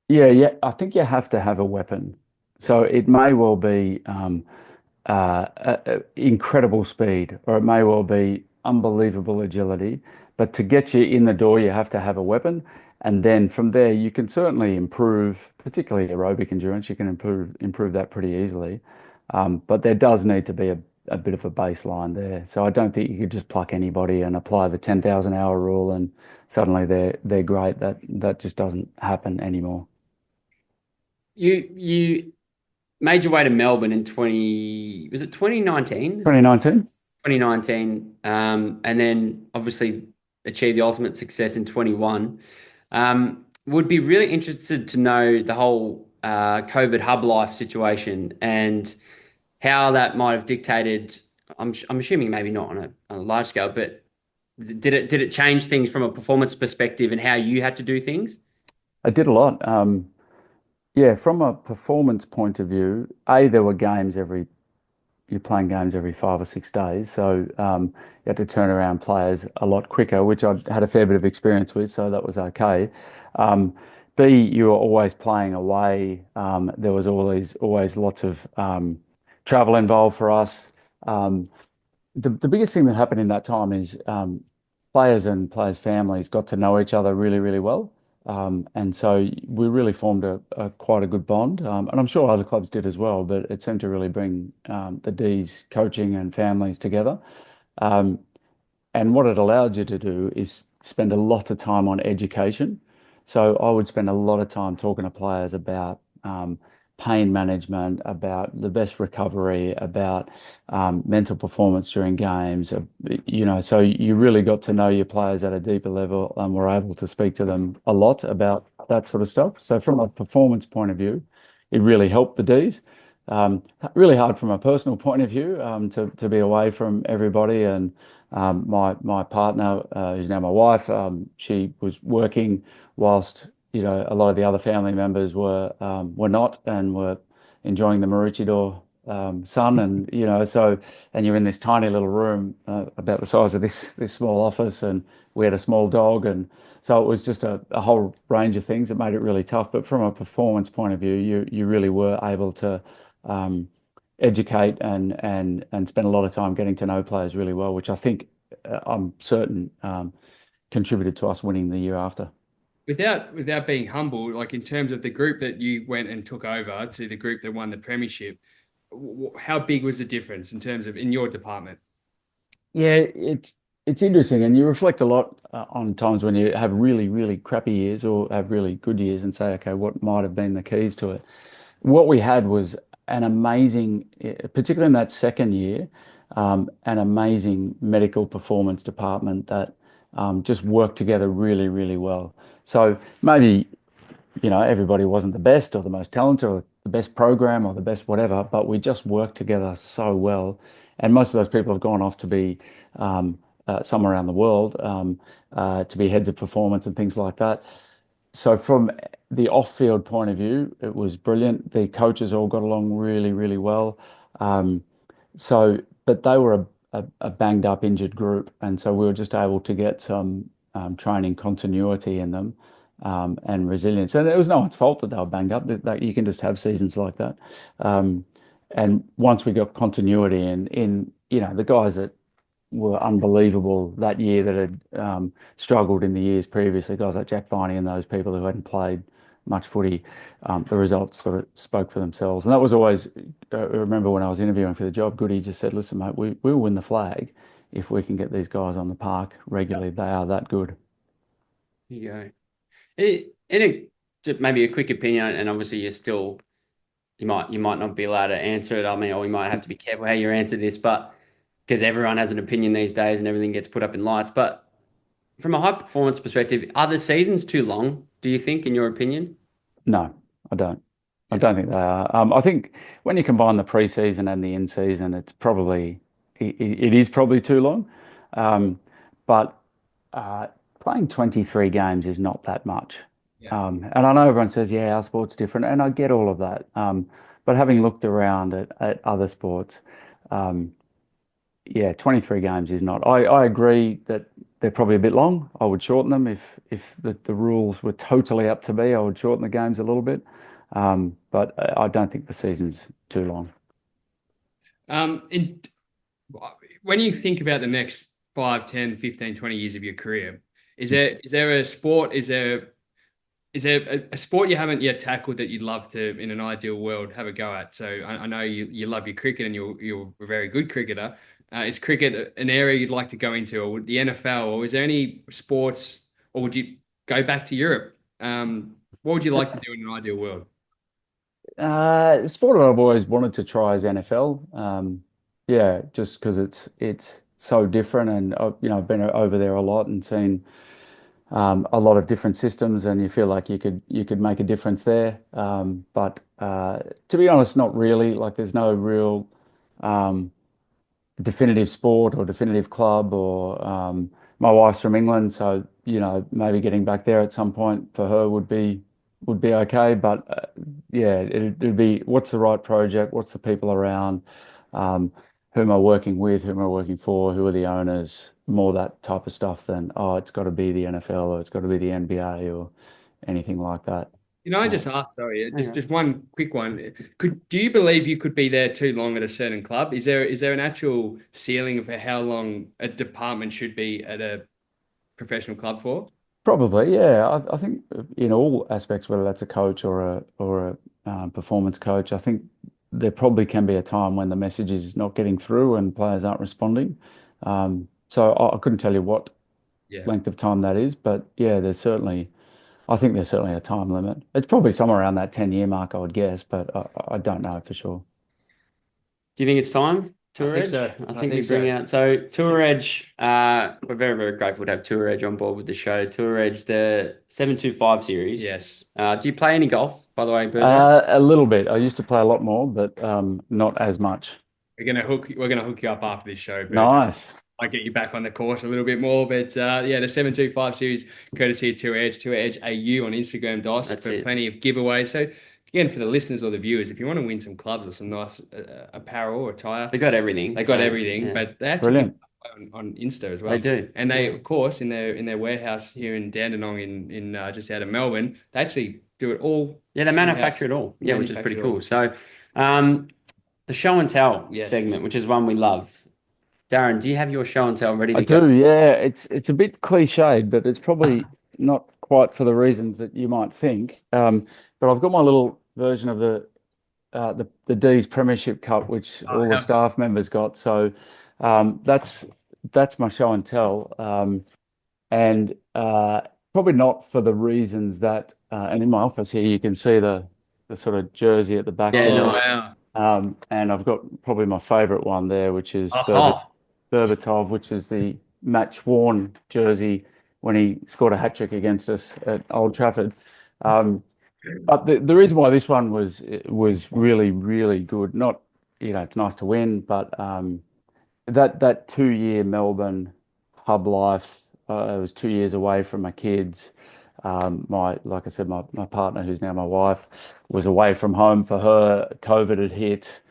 Speaker 1: Yeah, yeah, I think you have to have a weapon. So it may well be incredible speed, or it may well be unbelievable agility. But to get you in the door, you have to have a weapon. And then from there, you can certainly improve, particularly aerobic endurance. You can improve that pretty easily. But there does need to be a bit of a baseline there. So I don't think you could just pluck anybody and apply the 10,000 hour rule and suddenly they're great. That just doesn't happen anymore.
Speaker 2: you made your way to Melbourne in 2019?
Speaker 1: 2019?
Speaker 2: 2019, and then obviously achieved the ultimate success in 21. Would be really interested to know the whole COVID hub life situation and how that might have dictated. I'm assuming maybe not on a large scale, but did it change things from a performance perspective and how you had to do things?
Speaker 1: I did a lot. Yeah, from a performance point of view, there were games you're playing games every 5 or 6 days. So you had to turn around players a lot quicker, which I had a fair bit of experience with, so that was okay. Um, B, you were always playing away. There was always lots of travel involved for us. Um, the biggest thing that happened in that time is players and players' families got to know each other really, really well. And so we really formed a quite a good bond. And I'm sure other clubs did as well, but it seemed to really bring the D's coaching and families together. Um, and what it allowed you to do is spend a lot of time on education. So I would spend a lot of time talking to players about pain management, about the best recovery, about mental performance during games. So you really got to know your players at a deeper level and were able to speak to them a lot about that sort of stuff. So from a performance point of view, it really helped the D's. Really hard from a personal point of view to be away from everybody. And my partner, who's now my wife, she was working whilst a lot of the other family members were not and were enjoying the Maroochydore sun. And and you're in this tiny little room about the size of this small office, and we had a small dog, and so it was just a whole range of things that made it really tough. But from a performance point of view, you really were able to um, educate and spend a lot of time getting to know players really well, which I think I'm certain contributed to us winning the year after.
Speaker 3: Without being humble, like in terms of the group that you went and took over to the group that won the premiership, how big was the difference in terms of in your department?
Speaker 1: Yeah, it's interesting, and you reflect a lot on times when you have really, really crappy years or have really good years, and say, okay, what might have been the keys to it? What we had was an amazing, particularly in that second year, an amazing medical performance department that just worked together really, really well. So maybe everybody wasn't the best or the most talented or the best program or the best whatever, but we just worked together so well. And most of those people have gone off to be somewhere around the world, to be heads of performance and things like that. So from the off-field point of view, it was brilliant. The coaches all got along really, really well. Um, but they were a banged up, injured group, and so we were just able to get some training continuity in them, and resilience. And it was no one's fault that they were banged up. That you can just have seasons like that. Um, and once we got continuity in the guys that were unbelievable that year that had struggled in the years previously, guys like Jack Viney and those people who hadn't played much footy, the results sort of spoke for themselves. And that was always, I remember when I was interviewing for the job, Goody just said, listen, mate, we'll win the flag if we can get these guys on the park regularly. They are that good.
Speaker 2: There you go. Just maybe a quick opinion, and obviously you might not be allowed to answer it. I mean, or you might have to be careful how you answer this, but because everyone has an opinion these days and everything gets put up in lights. But from a high performance perspective, are the seasons too long, do you think, in your opinion?
Speaker 1: No, I don't. I
Speaker 2: Yeah.
Speaker 1: don't think they are. I think when you combine the pre-season and the in-season, it is probably too long. Um, but uh, playing 23 games is not that much.
Speaker 3: Yeah.
Speaker 1: And I know everyone says, yeah, our sport's different, and I get all of that. But having looked around at other sports, um, yeah, 23 games is not. I agree that they're probably a bit long. I would shorten them if the rules were totally up to me. I would shorten the games a little bit. But I don't think the season's too long.
Speaker 3: In when you think about the next 5, 10, 15, 20 years of your career, is there a sport, is there a sport you haven't yet tackled that you'd love to, in an ideal world, have a go at? So I know you love your cricket and you're a very good cricketer. Is cricket an area you'd like to go into, or the NFL, or is there any sports, or would you go back to Europe? What would you like to do in an ideal world?
Speaker 1: The sport that I've always wanted to try is NFL. Yeah, just because it's so different, and I've been over there a lot and seen a lot of different systems, and you feel like you could make a difference there. But to be honest, not really. Like there's no real um, definitive sport or definitive club. Or my wife's from England, so maybe getting back there at some point for her would be would be okay, but yeah, it'd be what's the right project, what's the people around, who am I working with, who am I working for, who are the owners, more that type of stuff than oh, it's got to be the NFL or it's got to be the NBA or anything like that.
Speaker 3: I
Speaker 1: Uh,
Speaker 3: just asked, sorry,
Speaker 2: Hang on.
Speaker 3: just one quick one. Do you believe you could be there too long at a certain club? Is there an actual ceiling for how long a department should be at a professional club for?
Speaker 1: Probably, yeah. I think in all aspects, whether that's a coach or a performance coach, I think there probably can be a time when the message is not getting through and players aren't responding. So I couldn't tell you what
Speaker 3: Yeah.
Speaker 1: length of time that is, but yeah, I think there's certainly a time limit. It's probably somewhere around that 10-year mark, I would guess, but I don't know for sure.
Speaker 2: Do you think it's time,
Speaker 3: I
Speaker 2: Tour
Speaker 3: think
Speaker 2: Edge?
Speaker 3: so.
Speaker 2: I
Speaker 3: I
Speaker 2: think we
Speaker 3: think
Speaker 2: bring
Speaker 3: so.
Speaker 2: out so Tour Edge. We're very, very grateful to have Tour Edge on board with the show. Tour Edge, the 725 series.
Speaker 3: Yes.
Speaker 2: Do you play any golf, by the way, Burgo?
Speaker 1: A little bit. I used to play a lot more, but not as much.
Speaker 3: We're gonna hook you up after this show, Burge.
Speaker 1: Nice.
Speaker 3: Might get you back on the course a little bit more. But yeah, the 725 series, courtesy of Two Edge AU on Instagram, DOS,
Speaker 2: That's
Speaker 3: for
Speaker 2: it.
Speaker 3: plenty of giveaways. So again, for the listeners or the viewers, if you want to win some clubs or some nice apparel or attire,
Speaker 2: They got everything.
Speaker 3: they got
Speaker 2: So
Speaker 3: everything.
Speaker 2: yeah,
Speaker 3: But they actually give
Speaker 1: Brilliant.
Speaker 3: on Insta as
Speaker 2: they
Speaker 3: well.
Speaker 2: do.
Speaker 3: And they,
Speaker 2: Yeah.
Speaker 3: of course, in their warehouse here in Dandenong, in just out of Melbourne, they actually do it all
Speaker 2: Yeah, they
Speaker 3: in-house.
Speaker 2: manufacture it all. Yeah, which is pretty
Speaker 3: Manufacture it all.
Speaker 2: cool. So, the show and tell
Speaker 3: Yes.
Speaker 2: segment, which is one we love. Darren, do you have your show and tell ready
Speaker 1: I
Speaker 2: to go?
Speaker 1: do, yeah. It's a bit cliched, but it's probably not quite for the reasons that you might think. But I've got my little version of the D's Premiership Cup, which
Speaker 3: Oh,
Speaker 1: all the
Speaker 3: how cool.
Speaker 1: staff members got. So that's my show and tell. And probably not for the reasons that. And in my office here, you can see the sort of jersey at the back
Speaker 2: Yeah,
Speaker 3: Oh,
Speaker 1: there.
Speaker 2: nice.
Speaker 3: wow.
Speaker 1: And I've got probably my favourite one there, which is
Speaker 2: Aha.
Speaker 1: Berbatov, which is the match worn jersey when he scored a hat trick against us at Old Trafford. Um, but the reason why this one was really, really good, not, it's nice to win, but that 2 year Melbourne hub life, I was 2 years away from my kids. Like I said, my partner, who's now my wife, was away from home for her. COVID had hit.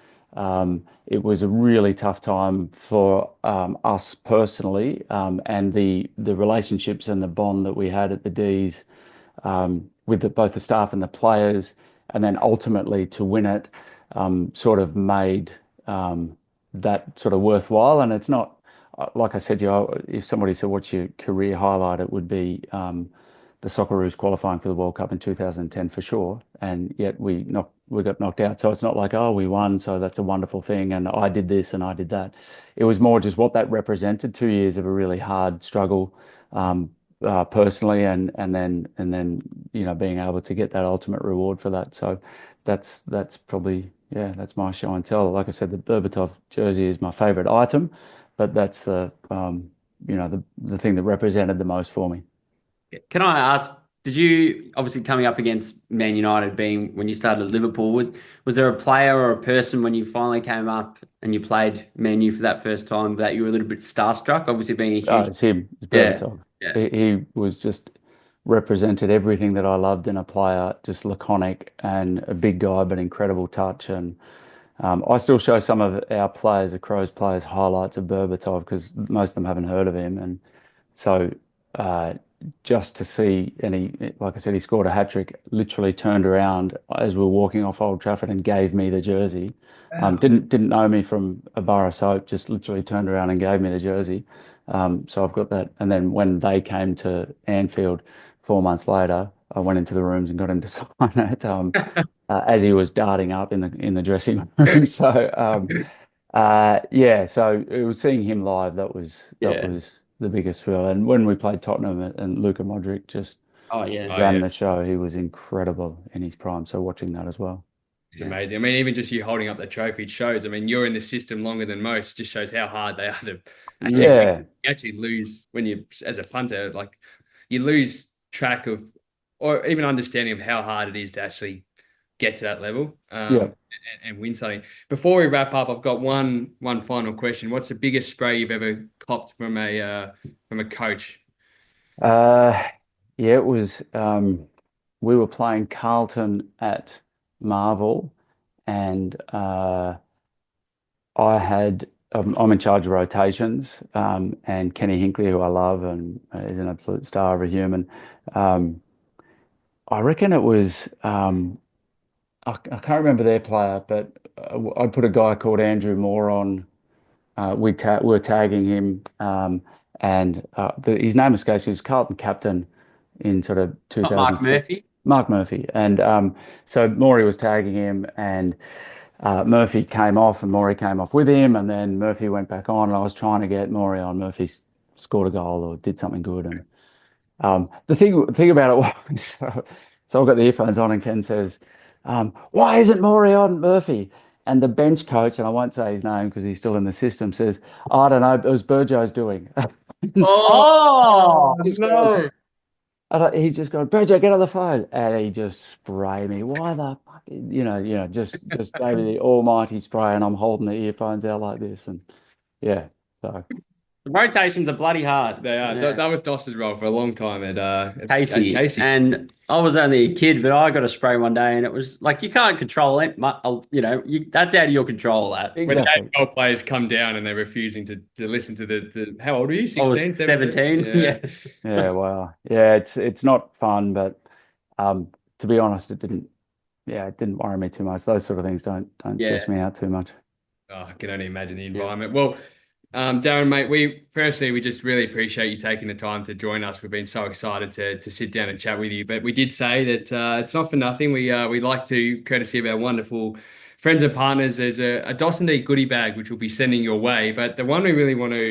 Speaker 1: It was a really tough time for us personally, and the relationships and the bond that we had at the D's with both the staff and the players, and then ultimately to win it sort of made that sort of worthwhile. And it's not, like I said, if somebody said, what's your career highlight, it would be the Socceroos qualifying for the World Cup in 2010 for sure. And yet we got knocked out. So it's not like, oh, we won, so that's a wonderful thing. And I did this and I did that. It was more just what that represented, 2 years of a really hard struggle. Personally, and then being able to get that ultimate reward for that. So that's probably, yeah, that's my show and tell. Like I said, the Berbatov jersey is my favorite item, but that's the thing that represented the most for me.
Speaker 2: Can I ask, did you obviously coming up against Man United being when you started at Liverpool, was there a player or a person when you finally came up and you played Man U for that first time that you were a little bit starstruck? Obviously being a
Speaker 1: Oh,
Speaker 2: huge,
Speaker 1: it's him. It's
Speaker 2: yeah,
Speaker 1: Berbatov.
Speaker 2: yeah.
Speaker 1: He was just represented everything that I loved in a player, just laconic and a big guy, but incredible touch. And I still show some of our players, the Crows players, highlights of Berbatov because most of them haven't heard of him. And so uh, just to see, and like I said, he scored a hat trick, literally turned around as we were walking off Old Trafford and gave me the jersey.
Speaker 3: Wow.
Speaker 1: Didn't know me from a bar of soap, just literally turned around and gave me the jersey. So I've got that. And then when they came to Anfield 4 months later, I went into the rooms and got him to sign it as he was darting up in the dressing room. So yeah, so it was seeing him live that
Speaker 2: Yeah.
Speaker 1: was the biggest thrill. And when we played Tottenham and Luka Modric just
Speaker 2: Oh yeah.
Speaker 3: Oh,
Speaker 1: ran
Speaker 3: yeah.
Speaker 1: the show, he was incredible in his prime. So watching that as well.
Speaker 3: It's
Speaker 2: Yeah.
Speaker 3: amazing. I mean, even just you holding up the trophy it shows. I mean, you're in the system longer than most. It just shows how hard they are to actually win.
Speaker 1: Yeah,
Speaker 3: You actually lose when you, as a punter, like you lose track of, or even understanding of how hard it is to actually get to that level
Speaker 1: yeah.
Speaker 3: and win something. Before we wrap up, I've got one final question. What's the biggest spray you've ever copped from a coach?
Speaker 1: Uh, yeah, it was. we were playing Carlton at Marvel, and I'm in charge of rotations, and Kenny Hinkley, who I love and is an absolute star of a human. Um, I reckon it was I can't remember their player, but I put a guy called Andrew Moore on. We were tagging him, and his name escapes me. He was Carlton captain in sort of
Speaker 2: Not Mark
Speaker 1: 2004.
Speaker 2: Murphy.
Speaker 1: Mark Murphy, and so Maury was tagging him, and Murphy came off, and Maury came off with him, and then Murphy went back on, and I was trying to get Maury on. Murphy scored a goal or did something good, and the thing about it was, so I've got the earphones on, and Ken says, "Why isn't Maury on Murphy?" And the bench coach, and I won't say his name because he's still in the system, says, "I don't know, it was Burgo's doing." And so
Speaker 2: Oh
Speaker 1: he's going,
Speaker 2: no!
Speaker 1: he's just going, "Burgo, get on the phone," and he just sprayed me. Why the fuck, just gave me the almighty spray, and I'm holding the earphones out like this, and yeah, so
Speaker 2: The rotations are bloody hard.
Speaker 3: They are.
Speaker 2: Yeah.
Speaker 3: That was Doss's role for a long time at
Speaker 2: Casey.
Speaker 3: Casey.
Speaker 2: And I was only a kid, but I got a spray one day, and it was like you can't control it. That's out of your control. That
Speaker 3: When the
Speaker 1: exactly.
Speaker 3: AFL players come down and they're refusing to listen to the how old are you?
Speaker 2: I was
Speaker 3: 16,
Speaker 2: 17. Yeah.
Speaker 1: Yeah, wow. Yeah, it's not fun, but to be honest, it didn't worry me too much. Those sort of things don't
Speaker 2: Yeah.
Speaker 1: stress me out too much.
Speaker 3: Oh, I can only imagine the environment. Well, Darren, mate, we just really appreciate you taking the time to join us. We've been so excited to sit down and chat with you. But we did say that it's not for nothing. We like to, courtesy of our wonderful friends and partners, there's a dos&d goodie bag which we'll be sending your way. But the one we really want to